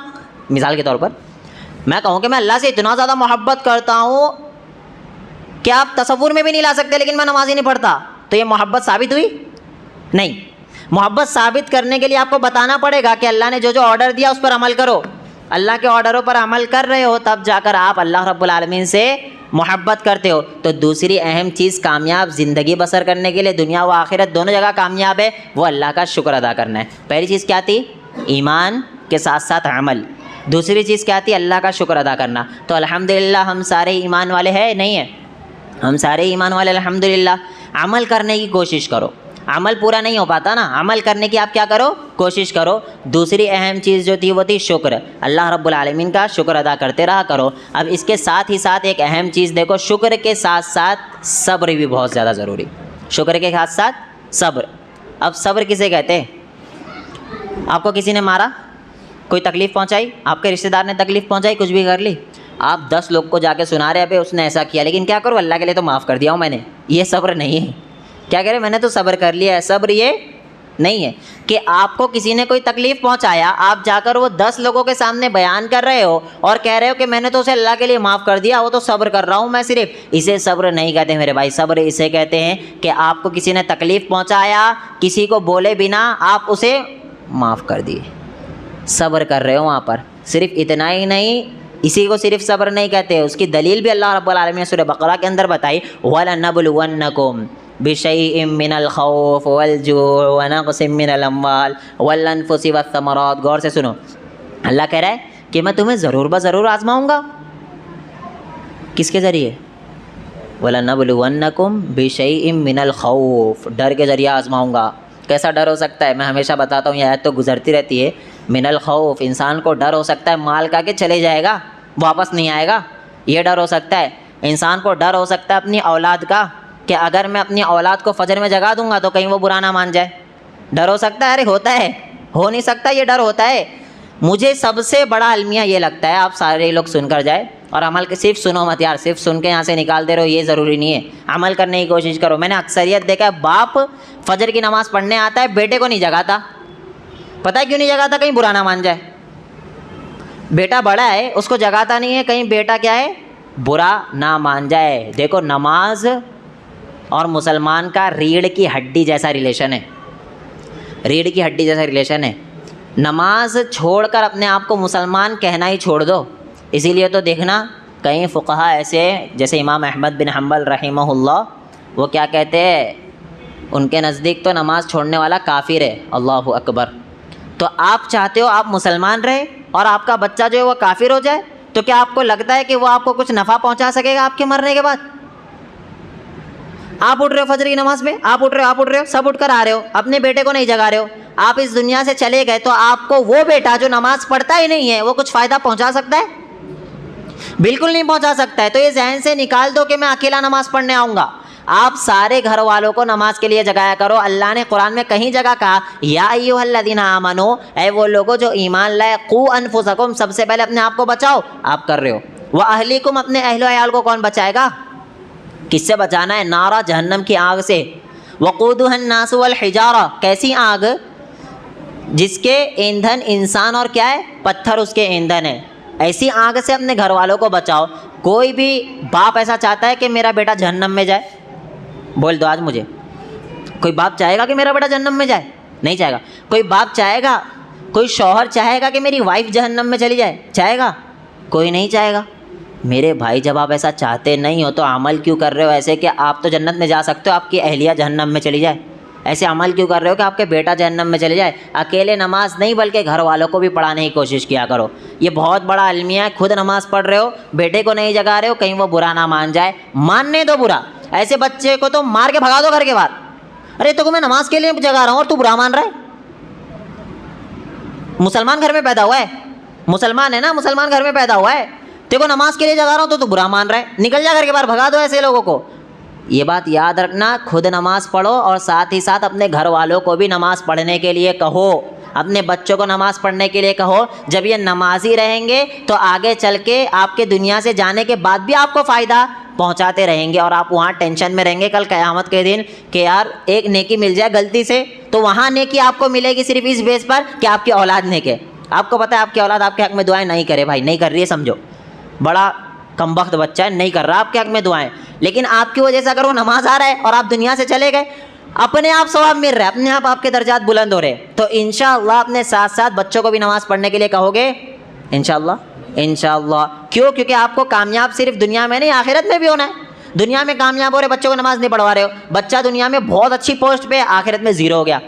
मिसाल के तौर पर मैं कहूँ कि मैं अल्लाह से इतना ज़्यादा मोहब्बत करता हूँ कि आप तसव्वुर में भी नहीं ला सकते, लेकिन मैं नमाज ही नहीं पढ़ता, तो ये मोहब्बत साबित हुई? नहीं। मोहब्बत साबित करने के लिए आपको बताना पड़ेगा कि अल्लाह ने जो जो ऑर्डर दिया उस पर अमल करो। अल्लाह के ऑर्डरों पर अमल कर रहे हो तब जाकर आप अल्लाह रब्बुल आलमीन से मोहब्बत करते हो। तो दूसरी अहम चीज़ कामयाब ज़िंदगी बसर करने के लिए, दुनिया व आखिरत दोनों जगह कामयाब है, वो अल्लाह का शुक्र अदा करना है। पहली चीज़ क्या थी? ईमान के साथ साथ अमल। दूसरी चीज़ क्या थी? अल्लाह का शुक्र अदा करना। तो अल्हम्दुलिल्लाह हम सारे ईमान वाले हैं, नहीं है? हम सारे ईमान वाले अल्हम्दुलिल्लाह। अमल करने की कोशिश करो, अमल पूरा नहीं हो पाता ना, अमल करने की आप क्या करो? कोशिश करो। दूसरी अहम चीज़ जो थी वो थी शुक्र। अल्लाह रब्बुल आलमीन का शुक्र अदा करते रहा करो। अब इसके साथ ही साथ एक अहम चीज़ देखो, शुक्र के साथ साथ सब्र भी बहुत ज़्यादा ज़रूरी। शुक्र के साथ साथ सब्र। अब सब्र किसे कहते हैं? आपको किसी ने मारा, कोई तकलीफ़ पहुंचाई, आपके रिश्तेदार ने तकलीफ़ पहुंचाई, कुछ भी कर ली, आप 10 लोग को जाके सुना रहे हैं उसने ऐसा किया, लेकिन क्या करो, अल्लाह के लिए तो माफ़ कर दिया हूँ मैंने। ये सब्र नहीं है। क्या कह रहे? मैंने तो सब्र कर लिया है। सब्र ये नहीं है कि आपको किसी ने कोई तकलीफ़ पहुंचाया, आप जाकर वो 10 लोगों के सामने बयान कर रहे हो और कह रहे हो कि मैंने तो उसे अल्लाह के लिए माफ़ कर दिया, वो तो सब्र कर रहा हूँ मैं सिर्फ। इसे सब्र नहीं कहते मेरे भाई। सब्र इसे कहते हैं कि आपको किसी ने तकलीफ़ पहुँचाया, किसी को बोले बिना आप उसे माफ़ कर दिए, सब्र कर रहे हो वहाँ पर। सिर्फ इतना ही नहीं, इसी को सिर्फ सब्र नहीं कहते, उसकी दलील भी अल्लाह रब्बुल आलमीन ने सूरह बकरा के अंदर बताई, वलनबलुवन्नकुम बिशैइन मिनल खौफ वल जू व नक़सिम मिनल अम्वाल वल अनफुसि वस्समरात। गौर से सुनो, अल्लाह कह रहा है कि मैं तुम्हें ज़रूर ज़रूर आजमाऊँगा। किसके ज़रिए? वलनबलुवन्नकुम बिशैइन मिनल खौफ, डर के ज़रिए आजमाऊँगा। कैसा डर हो सकता है? मैं हमेशा बताता हूँ, यह आयत तो गुजरती रहती है। मिनल खौफ, इंसान को डर हो सकता है माल का कि चले जाएगा, वापस नहीं आएगा, ये डर हो सकता है। इंसान को डर हो सकता है अपनी औलाद का कि अगर मैं अपनी औलाद को फजर में जगा दूंगा तो कहीं वो बुरा ना मान जाए, डर हो सकता है। अरे होता है, हो नहीं सकता, ये डर होता है। मुझे सबसे बड़ा अलमिया ये लगता है, आप सारे लोग सुनकर जाए और अमल के, सिर्फ सुनो मत यार, सिर्फ सुन के यहाँ से निकाल दे रहे हो ये ज़रूरी नहीं है, अमल करने की कोशिश करो। मैंने अक्सरियत देखा है, बाप फजर की नमाज़ पढ़ने आता है, बेटे को नहीं जगाता। पता है क्यों नहीं जगाता? कहीं बुरा ना मान जाए। बेटा बड़ा है, उसको जगाता नहीं है, कहीं बेटा क्या है, बुरा ना मान जाए। देखो, नमाज और मुसलमान का रीढ़ की हड्डी जैसा रिलेशन है, रीढ़ की हड्डी जैसा रिलेशन है। नमाज छोड़कर अपने आप को मुसलमान कहना ही छोड़ दो। इसीलिए तो देखना कई फ़ुक़हा ऐसे हैं, जैसे इमाम अहमद बिन हम्बल रहिमहुल्लाह, वो क्या कहते हैं, उनके नज़दीक तो नमाज़ छोड़ने वाला काफिर है। अल्लाहु अकबर। तो आप चाहते हो आप मुसलमान रहे और आपका बच्चा जो है वो काफिर हो जाए, तो क्या आपको लगता है कि वो आपको कुछ नफ़ा पहुंचा सकेगा आपके मरने के बाद? आप उठ रहे हो फजर की नमाज में, आप उठ रहे हो, सब उठकर आ रहे हो, अपने बेटे को नहीं जगा रहे हो, आप इस दुनिया से चले गए, तो आपको वो बेटा जो नमाज पढ़ता ही नहीं है वो कुछ फ़ायदा पहुंचा सकता है? बिल्कुल नहीं पहुंचा सकता है। तो ये जहन से निकाल दो कि मैं अकेला नमाज पढ़ने आऊँगा। आप सारे घर वालों को नमाज के लिए जगाया करो। अल्लाह ने कुरान में कहीं जगह कहा, या अय्युहल्लज़ीना आमनू, ऐ वो लोगो जो ईमान लाए, क़ू अनफुसकुम, सबसे पहले अपने आप को बचाओ, आप कर रहे हो। व अहलीकुम, अपने अहलो अयाल को कौन बचाएगा? किससे बचाना है? नारा, जहन्नम की आग से। वक़ूदुहन्नास वल हिजारा, कैसी आग? जिसके ईंधन इंसान और क्या है, पत्थर उसके ईंधन है। ऐसी आग से अपने घर वालों को बचाओ। कोई भी बाप ऐसा चाहता है कि मेरा बेटा जहन्नम में जाए? बोल दो आज मुझे, कोई बाप चाहेगा कि मेरा बेटा जहन्नम में जाए? नहीं चाहेगा। कोई बाप चाहेगा, कोई शौहर चाहेगा कि मेरी वाइफ जहन्नम में चली जाए? चाहेगा? कोई नहीं चाहेगा। मेरे भाई जब आप ऐसा चाहते नहीं हो तो अमल क्यों कर रहे हो ऐसे कि आप तो जन्नत में जा सकते हो, आपकी अहलिया जहन्नम में चली जाए? ऐसे अमल क्यों कर रहे हो कि आपके बेटा जहन्नम में चले जाए? अकेले नमाज नहीं बल्कि घर वालों को भी पढ़ाने की कोशिश किया करो। ये बहुत बड़ा अलमिया है। खुद नमाज पढ़ रहे हो, बेटे को नहीं जगा रहे हो, कहीं वो बुरा ना मान जाए। मानने दो बुरा, ऐसे बच्चे को तो मार के भगा दो घर के बाहर। अरे तो मैं नमाज के लिए जगा रहा हूँ और तू बुरा मान रहा है। मुसलमान घर में पैदा हुआ है, मुसलमान है ना, मुसलमान घर में पैदा हुआ है, तेरे को नमाज के लिए जगा रहा हूँ तो तू बुरा मान रहा है। निकल जा घर के बाहर, भगा दो ऐसे लोगों को। ये बात याद रखना, खुद नमाज पढ़ो और साथ ही साथ अपने घर वालों को भी नमाज पढ़ने के लिए कहो, अपने बच्चों को नमाज पढ़ने के लिए कहो। जब ये नमाजी रहेंगे तो आगे चल के आपके दुनिया से जाने के बाद भी आपको फ़ायदा पहुंचाते रहेंगे और आप वहाँ टेंशन में रहेंगे कल क़यामत के दिन कि यार एक नेकी मिल जाए गलती से, तो वहाँ नेकी आपको मिलेगी सिर्फ इस बेस पर कि आपकी औलाद नेक है। आपको पता है आपकी औलाद आपके हक़ में दुआएं नहीं करे, भाई नहीं कर रही है, समझो बड़ा कमबख्त बच्चा है, नहीं कर रहा आपके हक़ में दुआएं, लेकिन आपकी वजह से अगर वो नमाज आ रहा है और आप दुनिया से चले गए, अपने आप सवाब मिल रहा है, अपने आप आपके दर्जात बुलंद हो रहे। तो इंशाअल्लाह अपने साथ साथ बच्चों को भी नमाज़ पढ़ने के लिए कहोगे, इंशाअल्लाह इंशाअल्लाह। क्यों? क्योंकि आपको कामयाब सिर्फ दुनिया में नहीं आखिरत में भी होना है। दुनिया में कामयाब हो रहे, बच्चों को नमाज नहीं पढ़वा रहे हो, बच्चा दुनिया में बहुत अच्छी पोस्ट पे, आखिरत में ज़ीरो हो गया।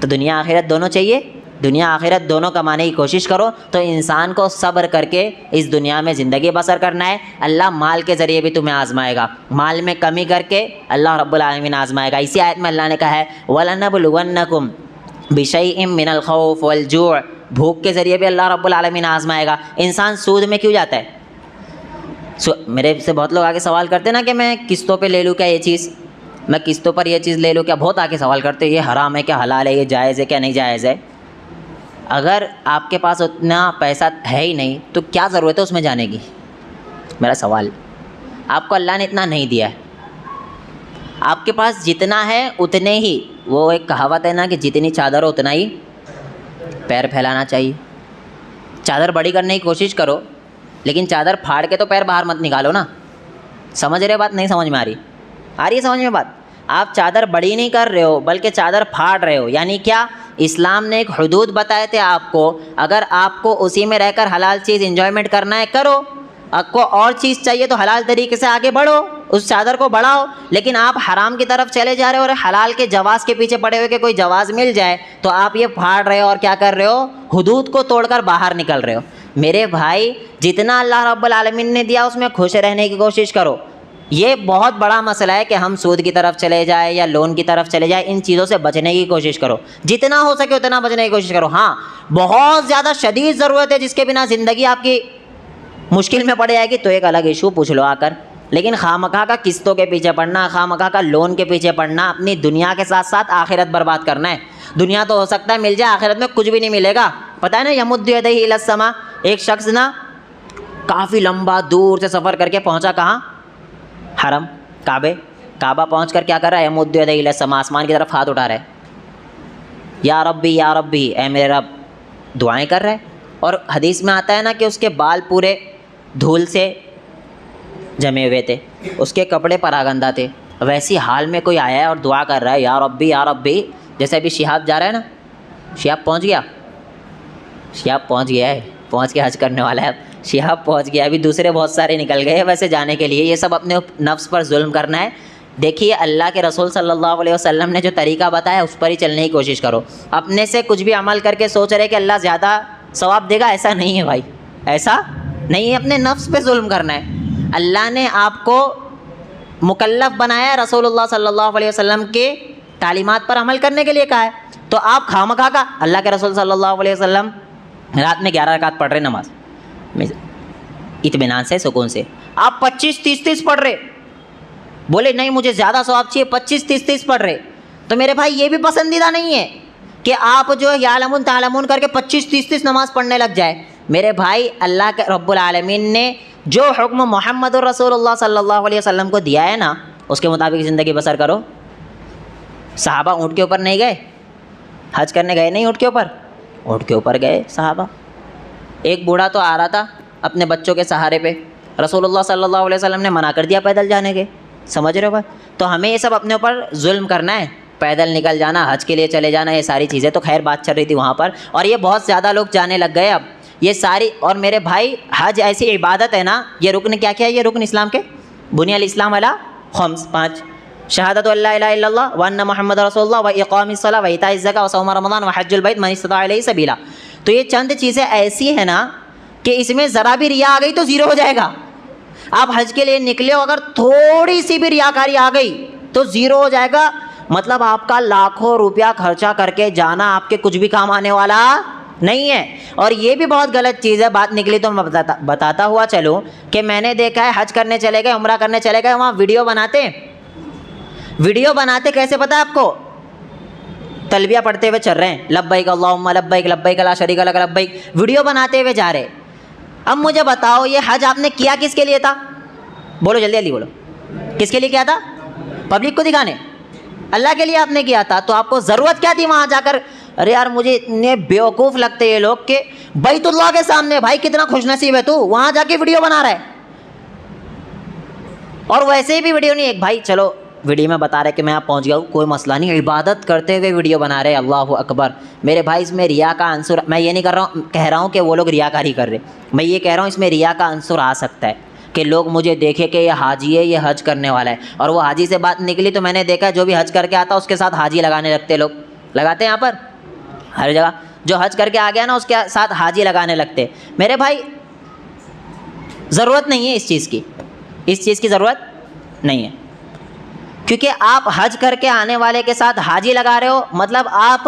तो दुनिया आखिरत दोनों चाहिए, दुनिया आखिरत दोनों कमाने की कोशिश करो। तो इंसान को सब्र करके इस दुनिया में ज़िंदगी बसर करना है। अल्लाह माल के ज़रिए भी तुम्हें आज़माएगा, माल में कमी करके अल्लाह रब्बुल आलमीन आज़माएगा। इसी आयत में अल्लाह ने कहा है वलनबलुवन्नकुम बिशैइन मिनल खौफ वल जूअ, भूख के ज़रिए भी अल्लाह रब्बुल आलमीन आज़माएगा। इंसान सूद में क्यों जाता है? मेरे से बहुत लोग आगे सवाल करते हैं ना कि मैं किस्तों पे ले लूँ क्या ये चीज़, मैं किस्तों पर ये चीज़ ले लूँ क्या? बहुत आगे सवाल करते हैं, ये हराम है क्या, हलाल है, ये जायज़ है क्या, नहीं जायज़ है। अगर आपके पास उतना पैसा है ही नहीं तो क्या ज़रूरत है उसमें जाने की? मेरा सवाल, आपको अल्लाह ने इतना नहीं दिया है, आपके पास जितना है उतने ही, वो एक कहावत है ना कि जितनी चादर हो उतना ही पैर फैलाना चाहिए। चादर बड़ी करने की कोशिश करो, लेकिन चादर फाड़ के तो पैर बाहर मत निकालो ना। समझ रहे बात? नहीं समझ में आ रही? आ रही है समझ में बात? आप चादर बड़ी नहीं कर रहे हो बल्कि चादर फाड़ रहे हो। यानी क्या? इस्लाम ने एक हुदूद बताए थे आपको, अगर आपको उसी में रहकर हलाल चीज़ एंजॉयमेंट करना है करो, आपको और चीज़ चाहिए तो हलाल तरीके से आगे बढ़ो, उस चादर को बढ़ाओ। लेकिन आप हराम की तरफ चले जा रहे हो और हलाल के जवाज़ के पीछे पड़े हुए कि कोई जवाज़ मिल जाए, तो आप ये फाड़ रहे हो और क्या कर रहे हो? हुदूद को तोड़कर बाहर निकल रहे हो। मेरे भाई, जितना अल्लाह रब्बुल आलमीन ने दिया उसमें खुश रहने की कोशिश करो। ये बहुत बड़ा मसला है कि हम सूद की तरफ चले जाए या लोन की तरफ चले जाए, इन चीज़ों से बचने की कोशिश करो, जितना हो सके उतना बचने की कोशिश करो। हाँ, बहुत ज़्यादा शदीद ज़रूरत है जिसके बिना ज़िंदगी आपकी मुश्किल में पड़ जाएगी, तो एक अलग इशू पूछ लो आकर। लेकिन खामखा का किस्तों के पीछे पड़ना, खामखा का लोन के पीछे पड़ना, अपनी दुनिया के साथ साथ आखिरत बर्बाद करना है। दुनिया तो हो सकता है मिल जाए, आखिरत में कुछ भी नहीं मिलेगा। पता है ना, यमुद्दु यदैहि इला समा, एक शख्स ना काफ़ी लंबा दूर से सफ़र करके पहुँचा कहाँ? हरम, काबा पहुँच कर क्या कर रहा है? यमुद्दु यदैहि इला समा, आसमान की तरफ हाथ उठा रहा है, या रब्बी ए मेरे रब, दुआएं कर रहा है। और हदीस में आता है ना कि उसके बाल पूरे धूल से जमे हुए थे, उसके कपड़े परागंदा थे। वैसी हाल में कोई आया है और दुआ कर रहा है या रब्बी। जैसे अभी शिहाब जा रहा है ना, शिहाब पहुँच गया, शिहाब पहुँच गया है, पहुँच के हज करने वाला है। शिहाब पहुँच गया, अभी दूसरे बहुत सारे निकल गए हैं वैसे जाने के लिए। ये सब अपने नफ्स पर जुल्म करना है। देखिए, अल्लाह के रसूल सल्लल्लाहु अलैहि वसल्लम ने जो तरीका बताया उस पर ही चलने की कोशिश करो। अपने से कुछ भी अमल करके सोच रहे कि अल्लाह ज़्यादा सवाब देगा, ऐसा नहीं है भाई, ऐसा नहीं है। अपने नफ्स पे जुल्म करना है। अल्लाह ने आपको मुकल्लफ बनाया है, रसूलुल्लाह सल्लल्लाहु अलैहि वसल्लम के तालीमात पर अमल करने के लिए कहा है। तो आप खामखा का, अल्लाह के रसूल सल्लल्लाहु अलैहि वसल्लम रात में 11 रकात पढ़ रहे नमाज इत्मीनान से, सुकून से, आप 25-30 पढ़ रहे, बोले नहीं मुझे ज़्यादा सवाब चाहिए, 25-30 पढ़ रहे। तो मेरे भाई, ये भी पसंदीदा नहीं है कि आप जो यालमुन तालमुन करके 25-30 नमाज़ पढ़ने लग जाए। मेरे भाई, अल्लाह के रब्बुल आलमीन ने जो हुक्म मुहम्मदुर रसूलुल्लाह सल्लल्लाहु अलैहि वसल्लम को दिया है ना, उसके मुताबिक ज़िंदगी बसर करो। सहाबा ऊँट के ऊपर नहीं गए, हज करने गए नहीं ऊँट के ऊपर, ऊँट के ऊपर गए सहाबा। एक बूढ़ा तो आ रहा था अपने बच्चों के सहारे पे, रसूलुल्लाह सल्लल्लाहु अलैहि वसल्लम ने मना कर दिया पैदल जाने के। समझ रहे हो बात? तो हमें ये सब अपने ऊपर जुल्म करना है। पैदल निकल जाना, हज के लिए चले जाना, ये सारी चीज़ें तो खैर बात चल रही थी वहाँ पर, और ये बहुत ज़्यादा लोग जाने लग गए अब ये सारी। और मेरे भाई हज ऐसी इबादत है ना, ये रुकन क्या क्या है, ये रुकन इस्लाम के बुनियाल इस्लाम अला खम्स 5 शहादत अल्ला इलाहा इल्लल्लाह व अन्ना मुहम्मद रसूलुल्लाह व इक़ामिस सलाह व इताइज़ ज़कात व सौम रमज़ान व हज्जुल बैत मन इस्तता इलैहि सबीला। तो ये चंद चीज़ें ऐसी है ना कि इसमें ज़रा भी रिया आ गई तो ज़ीरो हो जाएगा। आप हज के लिए निकले हो, अगर थोड़ी सी भी रियाकारी आ गई तो ज़ीरो हो जाएगा। मतलब आपका लाखों रुपया खर्चा करके जाना आपके कुछ भी काम आने वाला नहीं है। और ये भी बहुत गलत चीज़ है, बात निकली तो मैं बताता हुआ चलूँ कि मैंने देखा है हज करने चले गए, उम्रा करने चले गए, वहाँ वीडियो बनाते कैसे पता है आपको, तलबिया पढ़ते हुए चल रहे हैं, लब्बैक अल्लाहुम्मा लब्बैक लब्बैक ला शरीका लक लब्बैक, वीडियो बनाते हुए जा रहे। अब मुझे बताओ ये हज आपने किया किसके लिए था? बोलो जल्दी जल्दी बोलो, किसके लिए किया था? पब्लिक को दिखाने, अल्लाह के लिए आपने किया था। तो आपको ज़रूरत क्या थी वहाँ जाकर? अरे यार मुझे इतने बेवकूफ़ लगते ये लोग के बैतुल्लाह के सामने, भाई कितना खुशनसीब है तू, वहाँ जाके वीडियो बना रहा है। और वैसे ही भी वीडियो नहीं, एक भाई चलो वीडियो में बता रहे कि मैं आप पहुँच गया हूँ, कोई मसला नहीं, इबादत करते हुए वीडियो बना रहे, अल्लाह अकबर। मेरे भाई इसमें रिया का अंसुर, मैं ये नहीं कह रहा हूँ कि वो लोग रियाकारी कर रहे, मैं ये कह रहा हूँ इसमें रिया का अंसुर आ सकता है कि लोग मुझे देखे कि ये हाजी है, ये हज करने वाला है। और वो हाजी से बात निकली तो मैंने देखा जो भी हज करके आता उसके साथ हाजी लगाने लगते, लोग लगाते हैं यहाँ पर हर जगह, जो हज करके आ गया ना उसके साथ हाजी लगाने लगते। मेरे भाई ज़रूरत नहीं है इस चीज़ की, इस चीज़ की ज़रूरत नहीं है, क्योंकि आप हज करके आने वाले के साथ हाजी लगा रहे हो, मतलब आप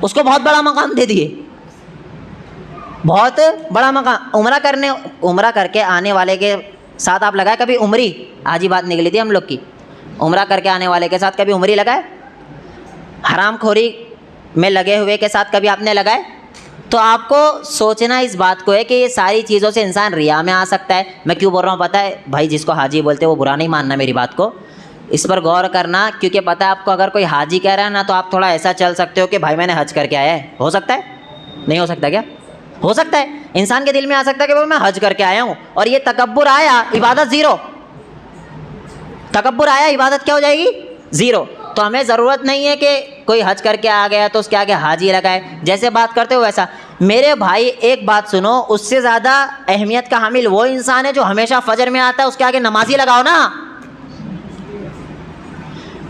उसको बहुत बड़ा मकाम दे दिए, बहुत बड़ा मकाम। उम्रा करके आने वाले के साथ आप लगाए कभी उम्री? आज ही बात निकली थी हम लोग की, उम्रा करके आने वाले के साथ कभी उम्री लगाए? हरामखोरी में लगे हुए के साथ कभी आपने लगाए? तो आपको सोचना इस बात को है कि ये सारी चीज़ों से इंसान रिया में आ सकता है। मैं क्यों बोल रहा हूँ पता है भाई, जिसको हाजी बोलते हैं वो बुरा नहीं मानना मेरी बात को, इस पर गौर करना, क्योंकि पता है आपको अगर कोई हाजी कह रहा है ना तो आप थोड़ा ऐसा चल सकते हो कि भाई मैंने हज करके आया है। हो सकता है? नहीं हो सकता क्या? हो सकता है, इंसान के दिल में आ सकता है कि भाई मैं हज करके आया हूँ, और ये तकब्बुर आया, इबादत ज़ीरो। तकब्बुर आया, इबादत क्या हो जाएगी? ज़ीरो। तो हमें ज़रूरत नहीं है कि कोई हज करके आ गया तो उसके आगे हाजी लगाए, जैसे बात करते हो वैसा। मेरे भाई एक बात सुनो, उससे ज़्यादा अहमियत का हामिल वो इंसान है जो हमेशा फजर में आता है, उसके आगे नमाजी लगाओ ना।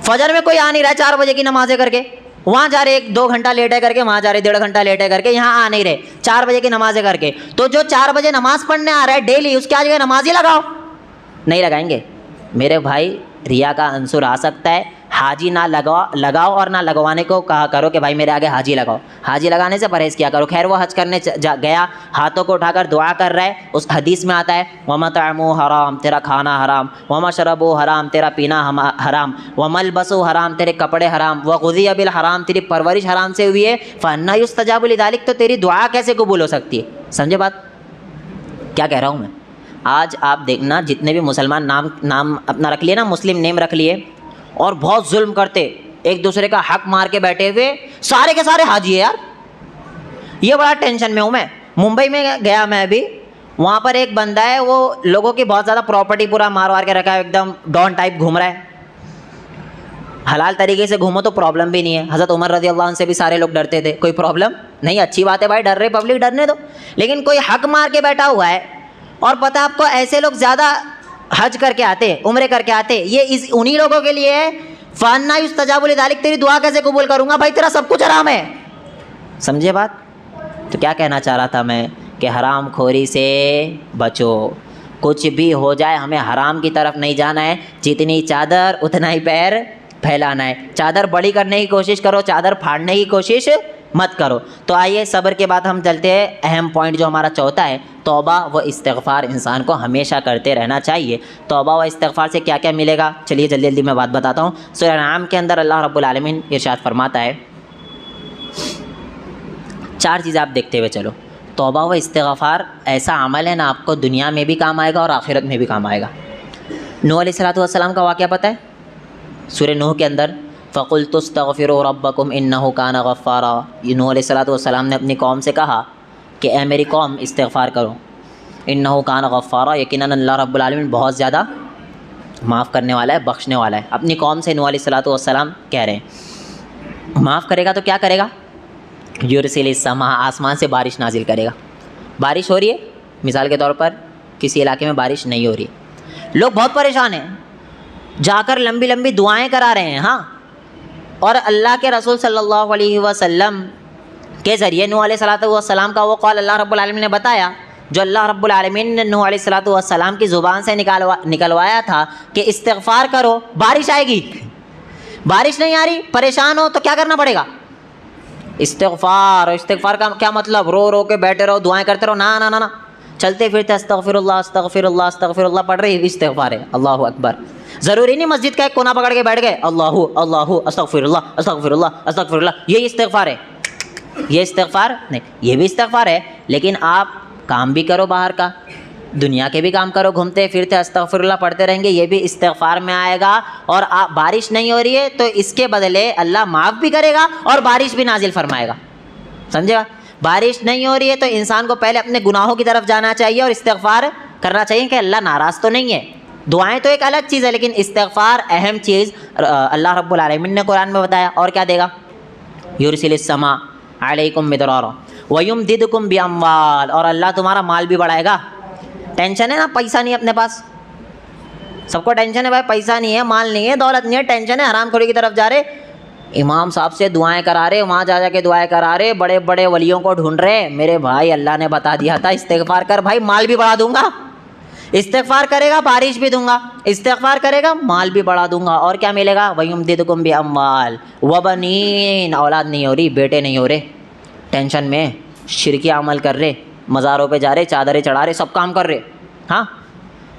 फजर में कोई आ नहीं रहा है 4 बजे की नमाज़ें करके, वहाँ जा रहे 1-2 घंटा लेटे करके, वहाँ जा रहे 1.5 घंटा लेटे करके, यहाँ आ नहीं रहे 4 बजे की नमाज़ें करके। तो जो 4 बजे नमाज़ पढ़ने आ रहा है डेली, उसके आगे नमाजी लगाओ। नहीं लगाएंगे मेरे भाई, रिया का अंसुर आ सकता है। हाजी ना लगाओ और ना लगवाने को कहा करो कि भाई मेरे आगे हाजी लगाओ। हाजी लगाने से परहेज़ किया करो। खैर वो हज करने गया, हाथों को उठाकर दुआ कर रहा है, उस हदीस में आता है वमतअमु हराम, तेरा खाना हराम, वमशरबु हराम, तेरा पीना हराम, वमलबसु हराम, तेरे कपड़े हराम, वग़ुज़िया बिल हराम, तेरी परवरिश हराम से हुई है, फ़अन्ना युस्तजाबु लिज़ालिक, तो तेरी दुआ कैसे कबूल हो सकती है? समझे बात क्या कह रहा हूँ मैं? आज आप देखना जितने भी मुसलमान नाम अपना रख लिए ना, मुस्लिम नेम रख लिए, और बहुत जुल्म करते, एक दूसरे का हक मार के बैठे हुए, सारे के सारे हाजी है यार। ये बड़ा टेंशन में हूँ मैं। मुंबई में गया मैं अभी, वहाँ पर एक बंदा है, वो लोगों की बहुत ज़्यादा प्रॉपर्टी पूरा मार के रखा है, एकदम डॉन टाइप घूम रहा है। हलाल तरीके से घूमो तो प्रॉब्लम भी नहीं है, हज़रत उमर रज़ी अल्लाह अन्हु से भी सारे लोग डरते थे, कोई प्रॉब्लम नहीं, अच्छी बात है भाई, डर रहे पब्लिक, डरने दो। लेकिन कोई हक मार के बैठा हुआ है, और पता है आपको ऐसे लोग ज़्यादा हज करके आते, उम्रे करके आते, ये उन्हीं लोगों के लिए है। फ़अन्ना युस्तजाबु लिज़ालिक, तेरी दुआ कैसे कबूल करूँगा भाई, तेरा सब कुछ हराम है। समझे बात? तो क्या कहना चाह रहा था मैं कि हराम खोरी से बचो, कुछ भी हो जाए हमें हराम की तरफ नहीं जाना है। जितनी चादर उतना ही पैर फैलाना है। चादर बड़ी करने की कोशिश करो, चादर फाड़ने की कोशिश मत करो। तो आइए सब्र के बाद हम चलते हैं अहम पॉइंट जो हमारा चौथा है, तौबा व इस्तिग़फ़ार इंसान को हमेशा करते रहना चाहिए। तौबा व इस्तिग़फ़ार से क्या क्या मिलेगा, चलिए जल्दी जल्दी मैं बात बताता हूँ। सूरह अनआम के अंदर अल्लाह रब्बुल आलमीन इरशाद फरमाता है, 4 चीज़ें आप देखते हुए चलो। तौबा व इस्तिग़फ़ार ऐसा अमल है ना, आपको दुनिया में भी काम आएगा और आखिरत में भी काम आएगा। नूह अलैहिस्सलाम का वाक़या पता है? सूरह नूह के अंदर फ़क़ुल्तुस्तग़फ़िरू रब्बकुम इन्नहु कान गफ़्फ़ारा, नूह अलैहिस्सलाम ने अपनी कौम से कहा कि ए मेरी कौम इस्तिग़फ़ार करो, इन्नहु कान गफ़्फ़ारा, यकीनन अल्लाह रब्बुल आलमीन बहुत ज़्यादा माफ़ करने वाला है, बख्शने वाला है। अपनी कौम से नूह अलैहिस्सलातु वस्सलाम कह रहे हैं माफ़ करेगा तो क्या करेगा, युरसिलिस समा, आसमान से बारिश नाजिल करेगा। बारिश हो रही है, मिसाल के तौर पर किसी इलाके में बारिश नहीं हो रही, लोग बहुत परेशान हैं, जाकर लंबी लंबी दुआएं करा रहे हैं। हाँ, और अल्लाह के रसूल सल्लल्लाहु अलैहि वसल्लम के ज़रिए नूह अलैहिस्सलाम का वो कौल अल्लाह रब्बुल आलमीन ने बताया, जो अल्लाह रब्बुल आलमीन ने नूह अलैहिस्सलाम की ज़ुबान से निकलवाया था कि इस्तिग़फ़ार करो, बारिश आएगी। बारिश नहीं आ रही, परेशान हो तो क्या करना पड़ेगा, इस्तिग़फ़ार। इस्तिग़फ़ार का क्या मतलब, रो रो के बैठे रहो, दुआएं करते रहो, ना ना ना ना, चलते फिरते अस्तग़फ़िरुल्लाह अस्तग़फ़िरुल्लाह अस्तग़फ़िरुल्लाह पढ़ रहे, इस्तिग़फ़ार है। अल्लाहु अकबर। ज़रूरी नहीं मस्जिद का एक कोना पकड़ के बैठ गए, अल्लाहु अल्लाहु अस्तग़फ़िरुल्लाह अस्तग़फ़िरुल्लाह अस्तग़फ़िरुल्लाह, ये इस्तिग़फ़ार है। ये इस्तिग़फ़ार नहीं, ये भी इस्तिग़फ़ार है, लेकिन आप काम भी करो, बाहर का दुनिया के भी काम करो, घूमते फिरते अस्तग़फ़िरुल्लाह पढ़ते रहेंगे, ये भी इस्तिग़फ़ार में आएगा। और आप बारिश नहीं हो रही है तो इसके बदले अल्लाह माफ़ भी करेगा और बारिश भी नाजिल फरमाएगा। समझेगा, बारिश नहीं हो रही है तो इंसान को पहले अपने गुनाहों की तरफ जाना चाहिए और इस्तिग़फ़ार करना चाहिए कि अल्लाह नाराज़ तो नहीं है। दुआएं तो एक अलग चीज़ है, लेकिन इस्तिग़फ़ार अहम चीज़ अल्लाह रब्बुल आलमीन ने कुरान में बताया। और क्या देगा, युरसिलिस समा अलैकुम मिदरारा वयुमदिदकुम बिअम्वाल, और अल्लाह तुम्हारा माल भी बढ़ाएगा। टेंशन है ना, पैसा नहीं अपने पास, सबको टेंशन है भाई, पैसा नहीं है, माल नहीं है, दौलत नहीं है, टेंशन है, हरामखोरी की तरफ जा रहे, इमाम साहब से दुआएं करा रहे, वहाँ जा के दुआएं करा रहे, बड़े बड़े वलियों को ढूंढ रहे। मेरे भाई अल्लाह ने बता दिया था इस्तिग़फ़ार कर भाई, माल भी बढ़ा दूंगा। इस्तिग़फ़ार करेगा बारिश भी दूंगा, इस्तिग़फ़ार करेगा माल भी बढ़ा दूंगा। और क्या मिलेगा, वयुमदिदकुम बिअम्वाल व बनीन, औलाद नहीं हो रही, बेटे नहीं हो रहे, टेंशन में शिरकी अमल कर रहे, मज़ारों पे जा रहे, चादरें चढ़ा रहे, सब काम कर रहे। हाँ,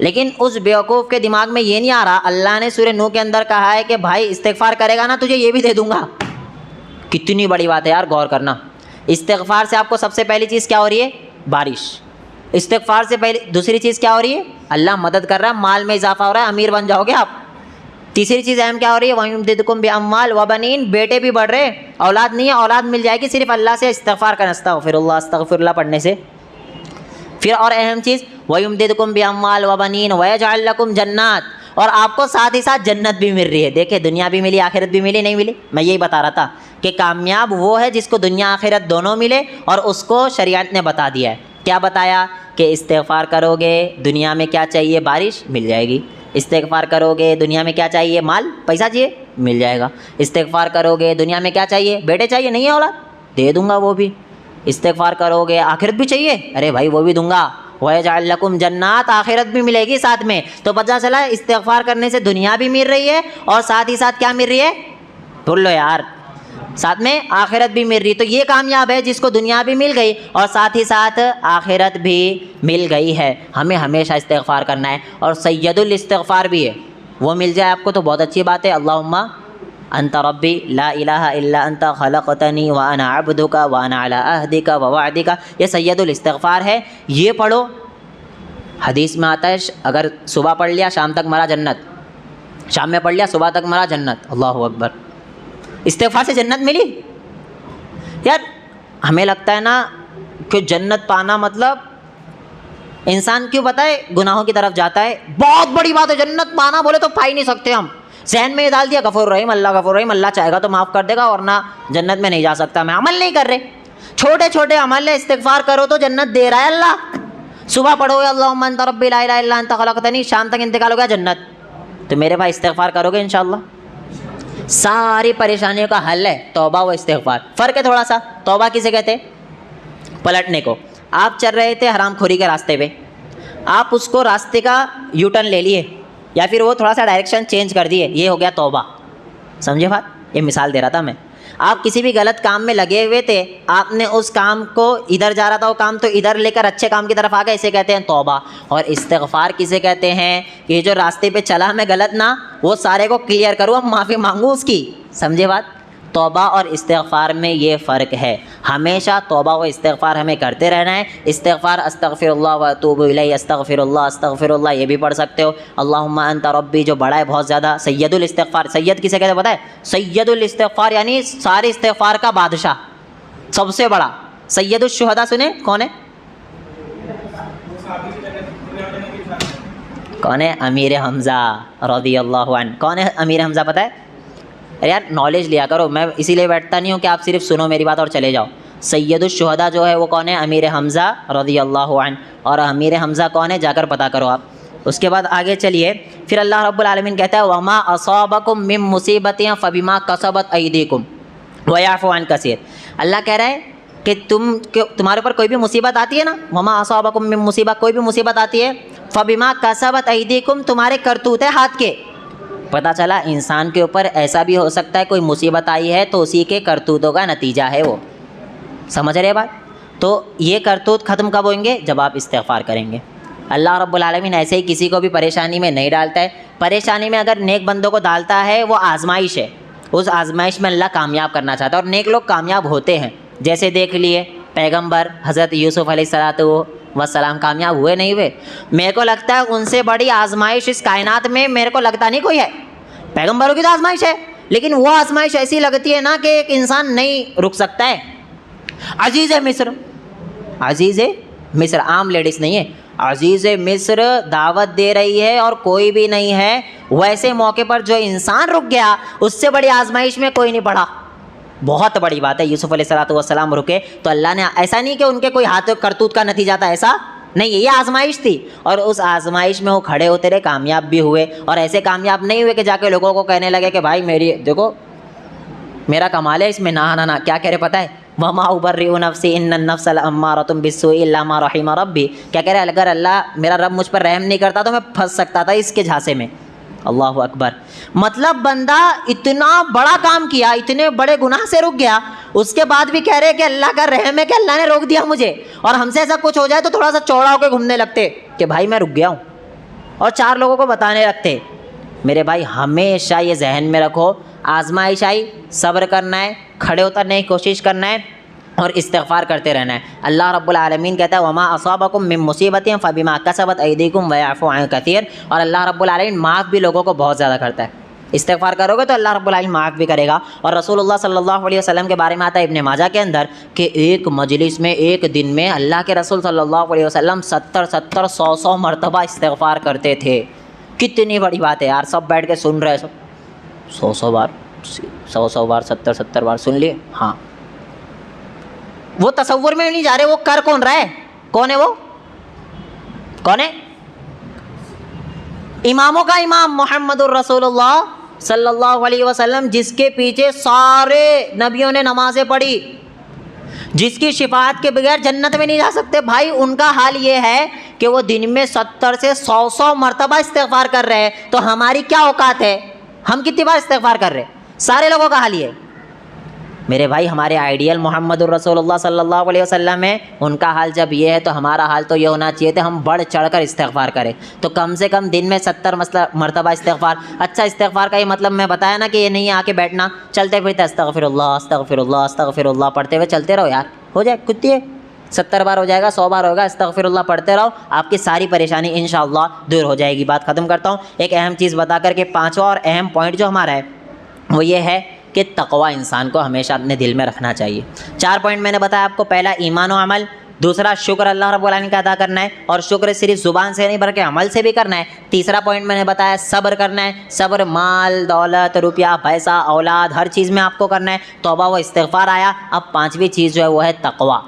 लेकिन उस बेवकूफ़ के दिमाग में ये नहीं आ रहा, अल्लाह ने सूरह नूह के अंदर कहा है कि भाई इस्तिग़फ़ार करेगा ना तुझे ये भी दे दूंगा। कितनी बड़ी बात है यार, गौर करना। इस्तिग़फ़ार से आपको सबसे पहली चीज़ क्या हो रही है, बारिश। इस्तिग़फ़ार से पहले दूसरी चीज़ क्या हो रही है, अल्लाह मदद कर रहा है, माल में इजाफा हो रहा है, अमीर बन जाओगे आप। तीसरी चीज़ अहम क्या हो रही है, वयुमदिदकुम बिअम्वाल व बनीन, बेटे भी बढ़ रहे, औलाद नहीं है, औलाद मिल जाएगी सिर्फ अल्लाह से इस्तिग़फ़ार करना, अस्तग़फ़िरुल्लाह अस्तग़फ़िरुल्लाह पढ़ने से। फिर और अहम चीज़, वयुमदिदकुम बिअम्वाल व बनीन वयजअल लकुम जन्नात, और आपको साथ ही साथ जन्नत भी मिल रही है। देखिए, दुनिया भी मिली, आखिरत भी मिली, नहीं मिली। मैं यही बता रहा था कि कामयाब वो है जिसको दुनिया आखिरत दोनों मिले, और उसको शरीयत ने बता दिया है। क्या बताया कि इस्तिग़फ़ार करोगे, दुनिया में क्या चाहिए, बारिश मिल जाएगी। इस्तिग़फ़ार करोगे, दुनिया में क्या चाहिए, माल पैसा चाहिए, मिल जाएगा। इस्तिग़फ़ार करोगे, दुनिया में क्या चाहिए, बेटे चाहिए, नहीं है औलाद, दे दूँगा वो भी। इस्तिग़फ़ार करोगे, आखिरत भी चाहिए, अरे भाई वो भी दूंगा। वयजअल लकुम जन्नात, आखिरत भी मिलेगी साथ में। तो पता चला इस्तिग़फ़ार करने से दुनिया भी मिल रही है, और साथ ही साथ क्या मिल रही है, भूल लो यार, साथ में आखिरत भी मिल रही। तो ये कामयाब है जिसको दुनिया भी मिल गई और साथ ही साथ आखिरत भी मिल गई है। हमें हमेशा इस्तिग़फ़ार करना है, और सैयदुल इस्तिग़फ़ार भी है, वो मिल जाए आपको तो बहुत अच्छी बात है। अल्लाहुम्मा अंत रब्बी ला इलाहा इल्ला अंत खलक़तनी व अना अब्दुका व अना अला अहदिका व वअदिका, ये सैयदुल इस्तिग़फ़ार है। ये पढ़ो, हदीस में आता है अगर सुबह पढ़ लिया शाम तक मरा जन्नत, शाम में पढ़ लिया सुबह तक मरा जन्नत। अल्लाहु अकबर, इस्तिग़फ़ार से जन्नत मिली। यार हमें लगता है ना कि जन्नत पाना मतलब इंसान क्यों बताए गुनाहों की तरफ जाता है, बहुत बड़ी बात है जन्नत पाना, बोले तो पा ही नहीं सकते हम। जहन में ये डाल दिया गफूर रहीम, अल्लाह गफूर रहीम, अल्लाह चाहेगा तो माफ़ कर देगा, वरना जन्नत में नहीं जा सकता मैं। अमल नहीं कर रहे, छोटे छोटे अमल है, इस्तिग़फ़ार करो तो जन्नत दे रहा है अल्लाह। सुबह पढ़ोगे अल्लाहुम्मा अंत रब्बी ला इलाहा इल्ला अंत खलक़तनी, शाम तक इंतकाल हो गया जन्नत। तो मेरे भाई इस्तिग़फ़ार करोगे इंशाअल्लाह, सारी परेशानियों का हल है तौबा व इस्तिग़फ़ार। फ़र्क है थोड़ा सा। तौबा किसे कहते हैं, पलटने को। आप चल रहे थे हरामखोरी के रास्ते पे, आप उसको रास्ते का यू टर्न ले लिए, या फिर वो थोड़ा सा डायरेक्शन चेंज कर दिए, ये हो गया तौबा। समझे बात, ये मिसाल दे रहा था मैं। आप किसी भी गलत काम में लगे हुए थे, आपने उस काम को, इधर जा रहा था वो काम तो इधर लेकर अच्छे काम की तरफ आ गए, इसे कहते हैं तौबा। और इस्तिग़फ़ार किसे कहते हैं, कि जो रास्ते पे चला मैं गलत ना, वो सारे को क्लियर करूँ, अब माफ़ी मांगूँ उसकी। समझे बात, तौबा और इस्तिग़फ़ार में ये फ़र्क है। हमेशा तौबा व इस्तिग़फ़ार हमें करते रहना है। इस्तिग़फ़ार अस्तग़फ़िरुल्लाह व अतूबु इलैहि, अस्तग़फ़िरुल्लाह अस्तग़फ़िरुल्लाह ये भी पढ़ सकते हो। अल्लाहुम्मा अंत रब्बी जो बड़ा है बहुत ज़्यादा, सैयदुल इस्तिग़फ़ार, सैयद किसे कहते हैं पता है, सैयदुल इस्तिग़फ़ार यानी सारे इस्तिग़फ़ार का बादशाह, सबसे बड़ा। सैयदुल शुहदा सुने कौन है, कौन है? अमीर हमज़ा रज़ियल्लाहु अन्हु। कौन है अमीर हमज़ा पता है? अरे यार नॉलेज लिया करो, मैं इसीलिए बैठता नहीं हूँ कि आप सिर्फ सुनो मेरी बात और चले जाओ। सैयदुश्शुहदा जो है वो कौन है? अमीर हमज़ा रज़ियल्लाहु अन्हु। और अमीर हमज़ा कौन है जाकर पता करो आप। उसके बाद आगे चलिए, फिर अल्लाह रब्बुल आलमीन कहता है वमा असाबकुम मिन मुसीबतिन फबिमा कसबत अयदीकुम व याफू अन कसीर। अल्लाह कह रहा है कि तुम्हारे ऊपर कोई भी मुसीबत आती है ना, वमा असाबकुम मिन मुसीबत, कोई भी मुसीबत आती है, फबिमा कसबत अयदीकुम, तुम्हारे करतूत है हाथ के। पता चला इंसान के ऊपर ऐसा भी हो सकता है कोई मुसीबत आई है तो उसी के करतूतों का नतीजा है वो। समझ रहे बात? तो ये करतूत ख़त्म कब होंगे? जब आप इस्तिग़फ़ार करेंगे। अल्लाह रब्बुल आलमीन ऐसे ही किसी को भी परेशानी में नहीं डालता है। परेशानी में अगर नेक बंदों को डालता है वो आजमाइश है, उस आजमाइश में अल्लाह कामयाब करना चाहता है और नेक लोग कामयाब होते हैं। जैसे देख लिए पैगंबर हज़रत यूसुफ़ अलैहिस्सलातु वस्सलाम कामयाब हुए नहीं हुए? मेरे को लगता है उनसे बड़ी आजमाइश इस कायनात में मेरे को लगता नहीं कोई है। पैगंबरों की तो आजमाइश है, लेकिन वो आजमाइश ऐसी लगती है ना कि एक इंसान नहीं रुक सकता है। अजीज़ मिस्र, अजीज़ मिस्र आम लेडीज़ नहीं है, अजीज़ मिस्र दावत दे रही है और कोई भी नहीं है। वैसे मौके पर जो इंसान रुक गया उससे बड़ी आजमाइश में कोई नहीं पड़ा। बहुत बड़ी बात है। यूसुफ़ अलैहिस्सलाम रुके तो अल्लाह ने, ऐसा नहीं कि उनके कोई हाथ करतूत का नतीजा था, ऐसा नहीं है, ये आजमाइश थी और उस आजमाइश में वो खड़े होते रहे, कामयाब भी हुए। और ऐसे कामयाब नहीं हुए कि जाके लोगों को कहने लगे कि भाई मेरी देखो मेरा कमाल है इसमें, ना ना ना। क्या कह रहे पता है? वमा उबर्रिउ नफ्सी इन्नन नफ्स लअम्मारतुम बिस्सूइ इल्ला मा रहिम रब्बी। क्या कह रहे हैं? अगर अल्लाह मेरा रब मुझ पर रहम नहीं करता तो मैं फंस सकता था इसके झांसे में। अल्लाह अकबर। मतलब बंदा इतना बड़ा काम किया, इतने बड़े गुनाह से रुक गया, उसके बाद भी कह रहे हैं कि अल्लाह का रहम है कि अल्लाह ने रोक दिया मुझे। और हमसे ऐसा कुछ हो जाए तो थोड़ा सा चौड़ा होकर घूमने लगते कि भाई मैं रुक गया हूँ और चार लोगों को बताने लगते। मेरे भाई हमेशा ये जहन में रखो, आजमाइश आई, सब्र करना है, खड़े उतरने की कोशिश करना है और इस्तिग़फ़ार करते रहना है। अल्लाह रब्बुल आलमीन कहता है वमा असाबकुम मिन मुसीबतिन फबिमा कसबत अयदीकुम व याफू अन कसीर। और अल्लाह रब्बुल आलमीन माफ़ भी लोगों को बहुत ज़्यादा करता है। इस्तिग़फ़ार करोगे तो अल्लाह रब्बुल आलमीन माफ़ भी करेगा। और रसूलुल्लाह सल्लल्लाहु अलैहि वसल्लम के बारे में आता है इब्ने माजा के अंदर कि एक मजलिस में एक दिन में अल्लाह के रसूल सल्लल्लाहु अलैहि वसल्लम 70 100 मरतबा इस्तिग़फ़ार करते थे। कितनी बड़ी बात है यार, सब बैठ के सुन रहे, सब 100 बार 100 बार 70 बार सुन लिए। हाँ, वो तसव्वुर में नहीं जा रहे वो कर कौन रहा है? कौन है वो? कौन है? इमामों का इमाम मोहम्मदुर रसूलुल्लाह सल्लल्लाहु अलैहि वसल्लम, जिसके पीछे सारे नबियों ने नमाज़ें पढ़ी, जिसकी शिफाअत के बगैर जन्नत में नहीं जा सकते। भाई उनका हाल ये है कि वो दिन में 70 से 100 मरतबा इस्तिग़फ़ार कर रहे हैं, तो हमारी क्या औकात है? हम कितनी बार इस्तिग़फ़ार कर रहे हैं? सारे लोगों का हाल ये है। मेरे भाई हमारे आइडियल मोहम्मदुर रसूलुल्लाह सल्लल्लाहु अलैहि वसल्लम है, उनका हाल जब ये है तो हमारा हाल तो ये होना चाहिए था हम बढ़ चढ़ कर इस्तिग़फ़ार करें। तो कम से कम दिन में 70 मरतबा इस्तिग़फ़ार। अच्छा, इस्तिग़फ़ार का ये मतलब मैं बताया ना कि ये नहीं आके बैठना, चलते फिरते अस्तग़फ़िरुल्लाह अस्तग़फ़िरुल्लाह अस्तग़फ़िरुल्लाह पढ़ते हुए चलते रहो यार, हो जाए कुछ ये 70 बार हो जाएगा, 100 बार होगा, अस्तग़फ़िरुल्लाह पढ़ते रहो, आपकी सारी परेशानी इंशाअल्लाह दूर हो जाएगी। बात ख़त्म करता हूँ एक अहम चीज़ बता कर के, पाँचवा और अहम पॉइंट जो हमारा है वो ये है कि तक़वा इंसान को हमेशा अपने दिल में रखना चाहिए। 4 पॉइंट मैंने बताया आपको। पहला ईमान और अमल, दूसरा शुक्र अल्लाह रब्बुल आलमीन का अदा करना है और शुक्र सिर्फ ज़ुबान से नहीं बल्कि अमल से भी करना है। तीसरा पॉइंट मैंने बताया सब्र करना है, सब्र माल दौलत रुपया पैसा औलाद हर चीज़ में आपको करना है। तौबा व इस्तिग़फ़ार आया। अब पाँचवीं चीज़ जो है वो है तक़वा।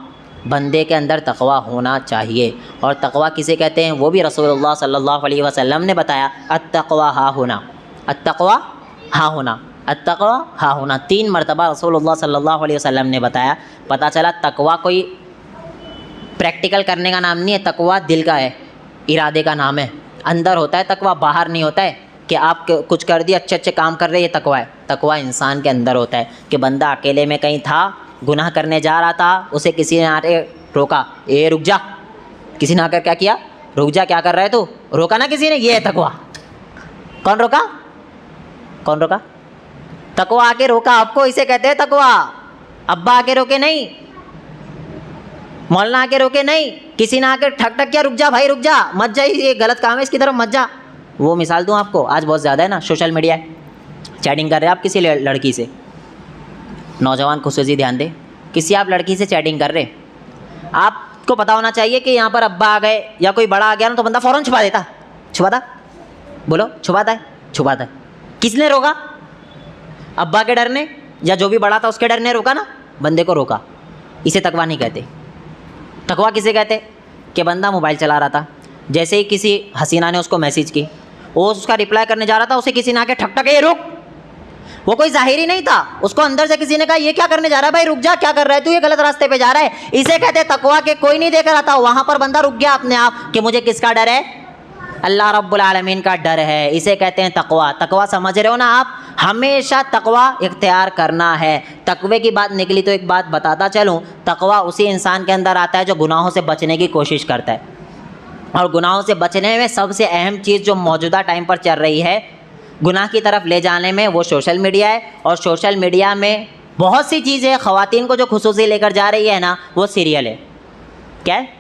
बंदे के अंदर तक़वा होना चाहिए। और तक़वा किसे कहते हैं वो भी रसूलुल्लाह सल्लल्लाहु अलैहि वसल्लम ने बताया, अत्तक़वा हा होना, अत्तक़वा हा होना, अत्तक़वा हा होना। 3 मरतबा रसूलुल्लाह सल्लल्लाहु अलैहि वसल्लम ने बताया। पता चला तक़वा कोई प्रैक्टिकल करने का नाम नहीं है, तक़वा दिल का है, इरादे का नाम है, अंदर होता है तक़वा, बाहर नहीं होता है कि आप कुछ कर दिए अच्छे अच्छे काम कर रहे हैं, ये तक़वा है। तक़वा इंसान के अंदर होता है कि बंदा अकेले में कहीं था, गुनाह करने जा रहा था, उसे किसी ने आके रोका, ए रुक जा, किसी ने आकर क्या किया, रुक जा, क्या कर रहे तू, रोका ना किसी ने, ये है तक़वा। कौन रोका? कौन रोका? तक़वा आके रोका आपको, इसे कहते हैं तक़वा। अब्बा आके रोके नहीं, मौलाना आके रोके नहीं, किसी ने आके ठक ठक किया, रुक जा भाई रुक जा, मत जा, ये गलत काम है, इसकी तरफ मत जा। वो मिसाल दूँ आपको, आज बहुत ज़्यादा है ना सोशल मीडिया, चैटिंग कर रहे हैं आप किसी लड़की से, नौजवान खुसूसी ध्यान दें, किसी आप लड़की से चैटिंग कर रहे, आपको पता होना चाहिए कि यहाँ पर अब्बा आ गए या कोई बड़ा आ गया ना तो बंदा फ़ौरन छुपा देता, छुपाता बोलो, छुपाता है? छुपाता है। किसने रोका? अब्बा के डर ने, या जो भी बड़ा था उसके डर ने रोका ना, बंदे को रोका। इसे तकवा नहीं कहते। तकवा किसे कहते? कि बंदा मोबाइल चला रहा था, जैसे ही किसी हसीना ने उसको मैसेज की, वो उसका रिप्लाई करने जा रहा था, उसे किसी ने आके ठक ठक ये रुक। वो कोई ज़ाहिरी नहीं था, उसको अंदर से किसी ने कहा ये क्या करने जा रहा है भाई, रुक जा, क्या कर रहा है तू, ये गलत रास्ते पे जा रहा है। इसे कहते तकवा के कोई नहीं देख रहा था, वहाँ पर बंदा रुक गया अपने आप कि मुझे किसका डर है? अल्लाह रब्बुल आलमीन का डर है। इसे कहते हैं तकवा। तकवा समझ रहे हो ना आप? हमेशा तकवा इख्तियार करना है। तकवे की बात निकली तो एक बात बताता चलूँ, तकवा उसी इंसान के अंदर आता है जो गुनाहों से बचने की कोशिश करता है। और गुनाहों से बचने में सबसे अहम चीज़ जो मौजूदा टाइम पर चल रही है गुनाह की तरफ ले जाने में, वो सोशल मीडिया है। और सोशल मीडिया में बहुत सी चीज़ें ख़वातीन को जो खुसूसी लेकर जा रही है ना, वो सीरियल है। क्या है?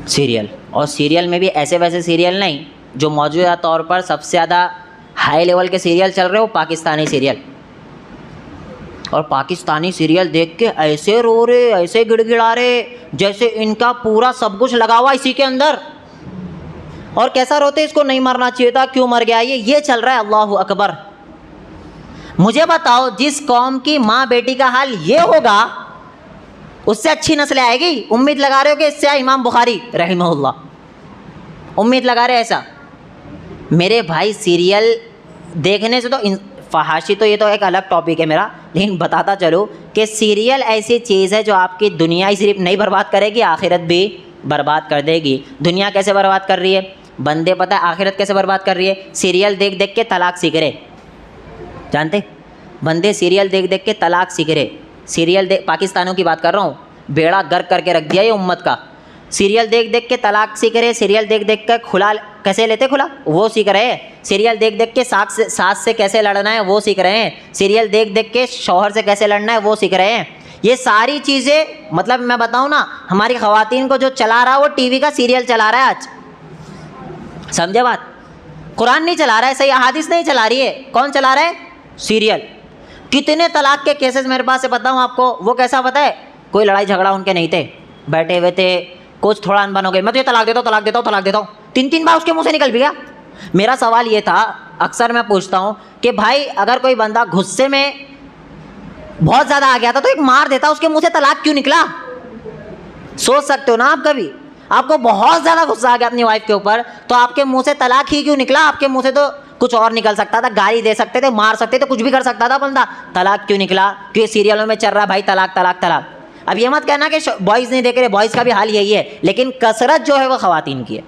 सीरियल। और सीरियल में भी ऐसे वैसे सीरियल नहीं, जो मौजूदा तौर पर सबसे ज़्यादा हाई लेवल के सीरियल चल रहे हो पाकिस्तानी सीरियल। और पाकिस्तानी सीरियल देख के ऐसे रो रहे, ऐसे गिड़गिड़ा रहे जैसे इनका पूरा सब कुछ लगा हुआ इसी के अंदर। और कैसा रोते, इसको नहीं मरना चाहिए था, क्यों मर गया ये चल रहा है। अल्लाहु अकबर। मुझे बताओ, जिस कौम की माँ बेटी का हाल ये होगा, उससे अच्छी नस्लें आएगी? उम्मीद लगा रहे हो कि इससे इमाम बुखारी रहमहुल्लाह, उम्मीद लगा रहे ऐसा? मेरे भाई सीरियल देखने से तो फहाशी तो ये तो एक अलग टॉपिक है मेरा, लेकिन बताता चलो कि सीरियल ऐसी चीज़ है जो आपकी दुनिया ही सिर्फ नहीं बर्बाद करेगी, आखिरत भी बर्बाद कर देगी। दुनिया कैसे बर्बाद कर रही है बंदे, पता है आखिरत कैसे बर्बाद कर रही है? सीरियल देख देख के तलाक सीख रहे। जानते बंदे सीरियल देख देख के तलाक सीख रहे। सीरियल देख, पाकिस्तानों की बात कर रहा हूँ, बेड़ा गर्क करके रख दिया ये उम्मत का। सीरियल देख देख के तलाक सीख रहे, सीरियल देख देख कर खुला कैसे लेते खुला वो सीख रहे हैं, सीरियल देख देख के सास से कैसे लड़ना है वो सीख रहे हैं, सीरियल देख देख के शौहर से कैसे लड़ना है वो सीख रहे हैं। ये सारी चीज़ें, मतलब मैं बताऊँ ना, हमारी ख़वातीन को जो चला रहा है वो टीवी का सीरियल चला रहा है आज। समझे बात? कुरान नहीं चला रहा है, सही अहादीस नहीं चला रही है, कौन चला रहा है? सीरियल। कितने तलाक के केसेस मेरे पास से बताऊँ आपको, वो कैसा पता है? कोई लड़ाई झगड़ा उनके नहीं थे, बैठे हुए थे, कुछ थोड़ा अनबन हो गई, मैं तो ये तलाक देता हूँ, तलाक देता हूँ, तलाक देता हूँ, 3-3 बार उसके मुंह से निकल भी गया। मेरा सवाल ये था, अक्सर मैं पूछता हूँ कि भाई अगर कोई बंदा गुस्से में बहुत ज़्यादा आ गया था तो एक मार देता, उसके मुंह से तलाक क्यों निकला? सोच सकते हो ना आप कभी? आपको बहुत ज़्यादा गुस्सा आ गया अपनी वाइफ के ऊपर, तो आपके मुंह से तलाक ही क्यों निकला? आपके मुंह से तो कुछ और निकल सकता था, गाली दे सकते थे, मार सकते थे, कुछ भी कर सकता था बंदा। तलाक क्यों निकला? क्योंकि सीरियलों में चल रहा है भाई तलाक तलाक तलाक। अब ये मत कहना कि बॉयज़ नहीं देख रहे, बॉयज़ का भी हाल यही है, लेकिन कसरत जो है वो ख़वातीन की है।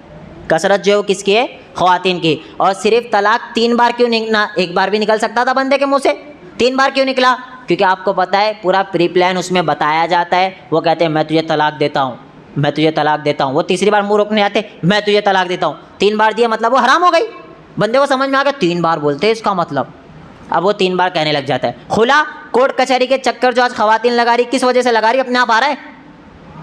कसरत जो है वो किसकी है? ख़वातीन की। और सिर्फ तलाक 3 बार क्यों निकला? एक बार भी निकल सकता था बंदे के मुँह से, 3 बार क्यों निकला? क्योंकि आपको पता है पूरा प्री प्लान उसमें बताया जाता है। वो कहते हैं मैं तुझे तलाक देता हूँ, मैं तुझे तलाक देता हूँ। वो तीसरी बार मुँह रोकने आते, मैं तुझे तलाक देता हूँ। 3 बार दिया मतलब वो हराम हो गई। बंदे को समझ में आ गया 3 बार बोलते हैं इसका मतलब, अब वो 3 बार कहने लग जाता है। खुला कोर्ट कचहरी के चक्कर जो आज ख़वातीन लगा रही, किस वजह से लगा रही? अपने आप आ रहा है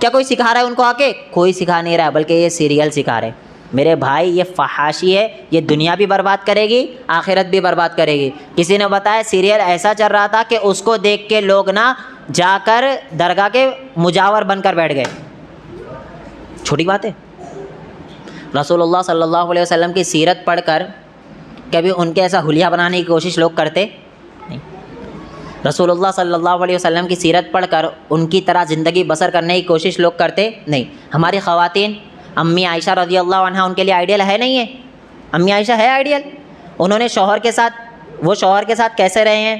क्या? कोई सिखा रहा है उनको आके? कोई सिखा नहीं रहा है, बल्कि ये सीरियल सिखा रहे। मेरे भाई ये फहाशी है, ये दुनिया भी बर्बाद करेगी, आखिरत भी बर्बाद करेगी। किसी ने बताया सीरियल ऐसा चल रहा था कि उसको देख के लोग ना जाकर दरगाह के मुजावर बनकर बैठ गए। छोटी बात है? रसूलुल्लाह सल्लल्लाहु अलैहि वसल्लम की सीरत पढ़कर कभी उनके ऐसा हुलिया बनाने की कोशिश लोग करते नहीं। रसूलुल्लाह सल्लल्लाहु अलैहि वसल्लम की सीरत पढ़कर उनकी तरह ज़िंदगी बसर करने की कोशिश लोग करते नहीं। हमारी ख़वातीन, अम्मी आयशा रज़ी अल्लाह अन्हा उनके लिए आइडियल है नहीं है? अम्मी आयशा है आइडियल। उन्होंने शौहर के साथ कैसे रहे हैं,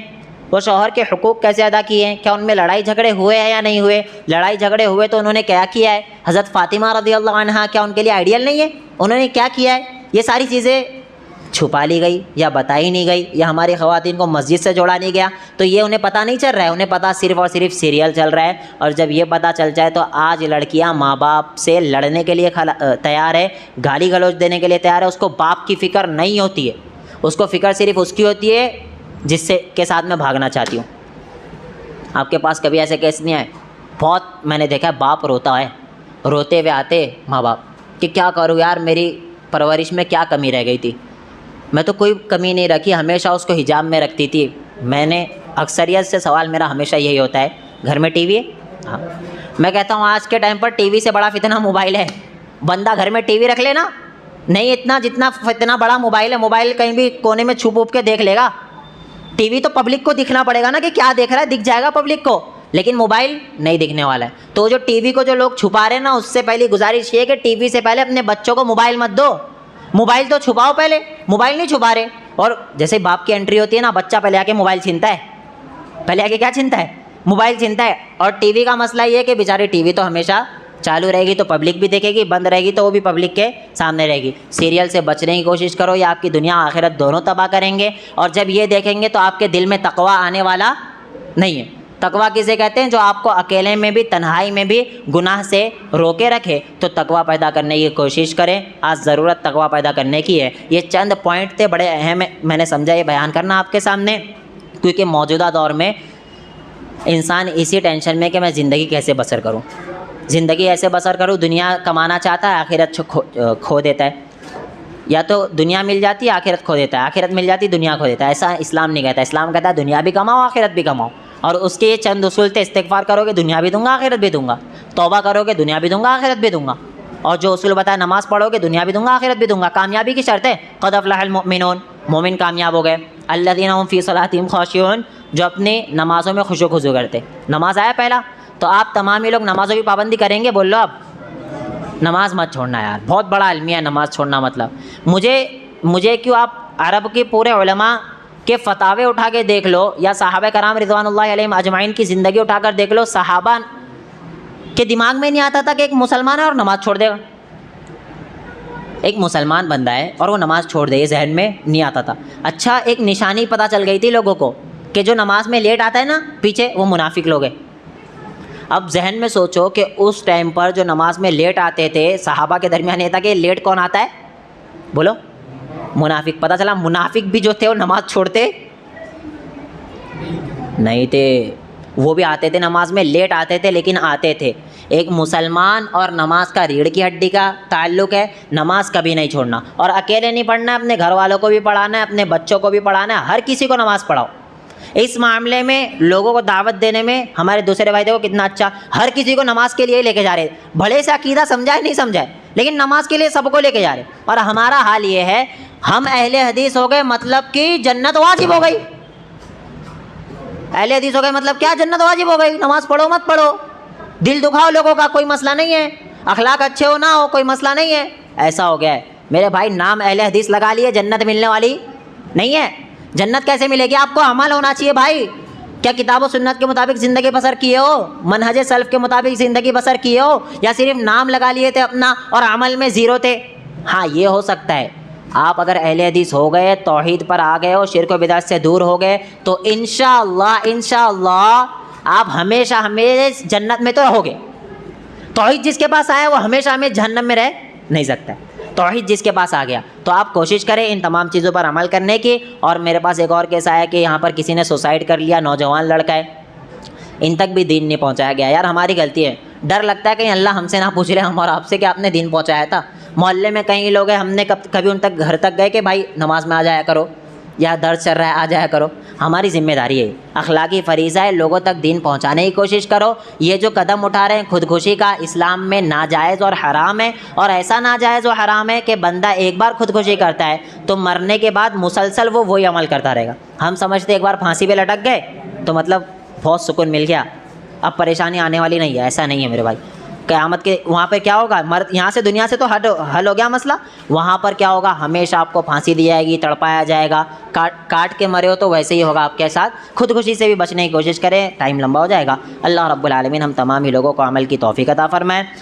वो शौहर के हुकूक कैसे अदा किए हैं, क्या उनमें लड़ाई झगड़े हुए हैं या नहीं हुए? लड़ाई झगड़े हुए तो उन्होंने क्या किया है? हज़रत फ़ातिमा रज़ी अल्लाह अन्हा क्या उनके लिए आइडियल नहीं है? उन्होंने क्या किया है? ये सारी चीज़ें छुपा ली गई या बताई नहीं गई, या हमारी ख़वातीन को मस्जिद से जोड़ा नहीं गया, तो ये उन्हें पता नहीं चल रहा है। उन्हें पता सिर्फ़ और सिर्फ सीरियल चल रहा है। और जब ये पता चल जाए तो आज लड़कियां माँ बाप से लड़ने के लिए तैयार है, गाली गलौज देने के लिए तैयार है। उसको बाप की फ़िक्र नहीं होती है, उसको फ़िक्र सिर्फ उसकी होती है जिससे के साथ मैं भागना चाहती हूँ। आपके पास कभी ऐसे केस नहीं आए? बहुत मैंने देखा है, बाप रोता है, रोते हुए आते माँ बाप कि क्या करूँ यार, मेरी परवरिश में क्या कमी रह गई थी। मैं तो कोई कमी नहीं रखी, हमेशा उसको हिजाब में रखती थी। मैंने अक्सरियत से सवाल मेरा हमेशा यही होता है, घर में टीवी है? हाँ। मैं कहता हूँ आज के टाइम पर टीवी से बड़ा फितना मोबाइल है। बंदा घर में टीवी रख लेना, नहीं इतना इतना बड़ा मोबाइल है, मोबाइल कहीं भी कोने में छुप के देख लेगा। टीवी तो पब्लिक को दिखना पड़ेगा ना कि क्या देख रहा है, दिख जाएगा पब्लिक को, लेकिन मोबाइल नहीं दिखने वाला है। तो जो टीवी को जो लोग छुपा रहे हैं ना, उससे पहली गुजारिश ये कि टीवी से पहले अपने बच्चों को मोबाइल मत दो, मोबाइल तो छुपाओ पहले, मोबाइल नहीं छुपा रहे। और जैसे बाप की एंट्री होती है ना, बच्चा पहले आके मोबाइल छीनता है, पहले आके क्या छीनता है, मोबाइल छीनता है। और टीवी का मसला ये है कि बेचारी टीवी तो हमेशा चालू रहेगी तो पब्लिक भी देखेगी, बंद रहेगी तो वो भी पब्लिक के सामने रहेगी। सीरियल से बचने की कोशिश करो, या आपकी दुनिया आखिरत दोनों तबाह करेंगे। और जब ये देखेंगे तो आपके दिल में तकवा आने वाला नहीं है। तकवा किसे कहते हैं? जो आपको अकेले में भी, तन्हाई में भी गुनाह से रोके रखे। तो तकवा पैदा करने की कोशिश करें, आज ज़रूरत तकवा पैदा करने की है। ये चंद पॉइंट थे, बड़े अहम है, मैंने समझा ये बयान करना आपके सामने, क्योंकि मौजूदा दौर में इंसान इसी टेंशन में कि मैं ज़िंदगी कैसे बसर करूं, ज़िंदगी ऐसे बसर करूं। दुनिया कमाना चाहता है, आखिरत खो देता है। या तो दुनिया मिल जाती है, आखिरत खो देता है, आखिरत मिल जाती, दुनिया खो देता है। ऐसा इस्लाम नहीं कहता। इस्लाम कहता है दुनिया भी कमाओ, आखिरत भी कमाओ। और उसके ये चंद उसूल थे, इस्तिग़फ़ार करोगे दुनिया भी दूंगा, आखिरत भी दूंगा, तौबा करोगे दुनिया भी दूंगा, आखिरत भी दूंगा। और जो उसूल बताया, नमाज़ पढ़ोगे दुनिया भी दूंगा, आखिरत भी दूंगा। कामयाबी की शर्त है, क़द अफ़लहल मुमिनून, मोमिन कामयाब हो गए। अल्लज़ीना हुम फ़ी सलातिहिम ख़ाशिऊन, जो अपनी नमाज़ों में खुशू खुजू करते। नमाज आया पहला, तो आप तमाम ही लोग नमाज़ों की पाबंदी करेंगे, बोल लो आप नमाज मत छोड़ना यार, बहुत बड़ा अलमिया है नमाज़ छोड़ना मतलब। मुझे क्यों, आप अरब के पूरे उलमा के फतावे उठा के देख लो, या सहाबा कराम रिज़वानुल्लाहि अलैहिम अजमाइन की ज़िंदगी उठाकर देख लो, सहाबा के दिमाग में नहीं आता था कि एक मुसलमान है और नमाज़ छोड़ देगा। एक मुसलमान बंदा है और वो नमाज़ छोड़ दे, ये जहन में नहीं आता था। अच्छा, एक निशानी पता चल गई थी लोगों को कि जो नमाज में लेट आता है ना पीछे, वो मुनाफिक लोग हैं। अब जहन में सोचो कि उस टाइम पर जो नमाज में लेट आते थे, सहाबा के दरमियान ये था कि लेट कौन आता है, बोलो, मुनाफिक। पता चला मुनाफिक भी जो थे वो नमाज छोड़ते नहीं थे, वो भी आते थे नमाज में, लेट आते थे लेकिन आते थे। एक मुसलमान और नमाज का रीढ़ की हड्डी का ताल्लुक़ है। नमाज कभी नहीं छोड़ना, और अकेले नहीं पढ़ना है, अपने घर वालों को भी पढ़ाना है, अपने बच्चों को भी पढ़ाना है, हर किसी को नमाज़ पढ़ाओ। इस मामले में लोगों को दावत देने में हमारे दूसरे भाई देखो कितना अच्छा, हर किसी को नमाज के लिए लेके जा रहे, भले से अकीदा समझाए नहीं समझाए, लेकिन नमाज के लिए सबको लेके जा रहे। और हमारा हाल ये है, हम अहले हदीस हो गए मतलब कि जन्नत वाजिब हो गई। अहले हदीस हो गए मतलब क्या, जन्नत वाजिब हो गई। नमाज पढ़ो मत पढ़ो, दिल दुखाओ लोगों का, कोई मसला नहीं है, अखलाक अच्छे हो ना हो, कोई मसला नहीं है। ऐसा हो गया है मेरे भाई, नाम अहले हदीस लगा लिए, जन्नत मिलने वाली नहीं है। जन्नत कैसे मिलेगी? आपको अमल होना चाहिए भाई। क्या किताब व सुन्नत के मुताबिक ज़िंदगी बसर किए हो, मनहज सल्फ़ के मुताबिक ज़िंदगी बसर किए हो, या सिर्फ नाम लगा लिए थे अपना और अमल में ज़ीरो थे? हाँ, ये हो सकता है। आप अगर अहले हदीस हो गए, तौहीद पर आ गए हो, शिरक व बिदअत से दूर हो गए, तो इंशाअल्लाह आप हमेशा हमेशा जन्नत में तो रहोगे। तौहीद जिसके पास आया वो हमेशा हमें जहन्नम में रह नहीं सकता। तौहीद जिसके पास आ गया, तो आप कोशिश करें इन तमाम चीज़ों पर अमल करने की। और मेरे पास एक और केस आया कि यहाँ पर किसी ने सुसाइड कर लिया, नौजवान लड़का है, इन तक भी दीन नहीं पहुँचाया गया। यार हमारी गलती है, डर लगता है कहीं अल्लाह हमसे ना पूछ ले हम और आपसे कि आपने दीन पहुँचाया था। मोहल्ले में कई लोग हैं, हमने कभी उन तक घर तक गए कि भाई नमाज में आ जाया करो, या दर्द चल रहा है आ जाया करो। हमारी ज़िम्मेदारी है, अखलाकी फ़रीज़ा है, लोगों तक दीन पहुंचाने की कोशिश करो। ये जो कदम उठा रहे हैं खुदकुशी का, इस्लाम में नाजायज़ और हराम है। और ऐसा नाजायज़ और हराम है कि बंदा एक बार खुदकुशी करता है तो मरने के बाद मुसलसल वो वही अमल करता रहेगा। हम समझते एक बार फांसी पे लटक गए तो मतलब बहुत सुकून मिल गया, अब परेशानी आने वाली नहीं है। ऐसा नहीं है मेरे भाई। क़यामत के वहाँ पर क्या होगा, मर यहाँ से दुनिया से तो हल हो गया मसला, वहाँ पर क्या होगा, हमेशा आपको फांसी दी जाएगी, तड़पाया जाएगा, काट के मरे हो तो वैसे ही होगा आपके साथ। खुदकुशी से भी बचने की कोशिश करें, टाइम लंबा हो जाएगा। अल्लाह रब्बुल आलमीन हम तमाम ही लोगों को अमल की तौफीक अता फरमाए।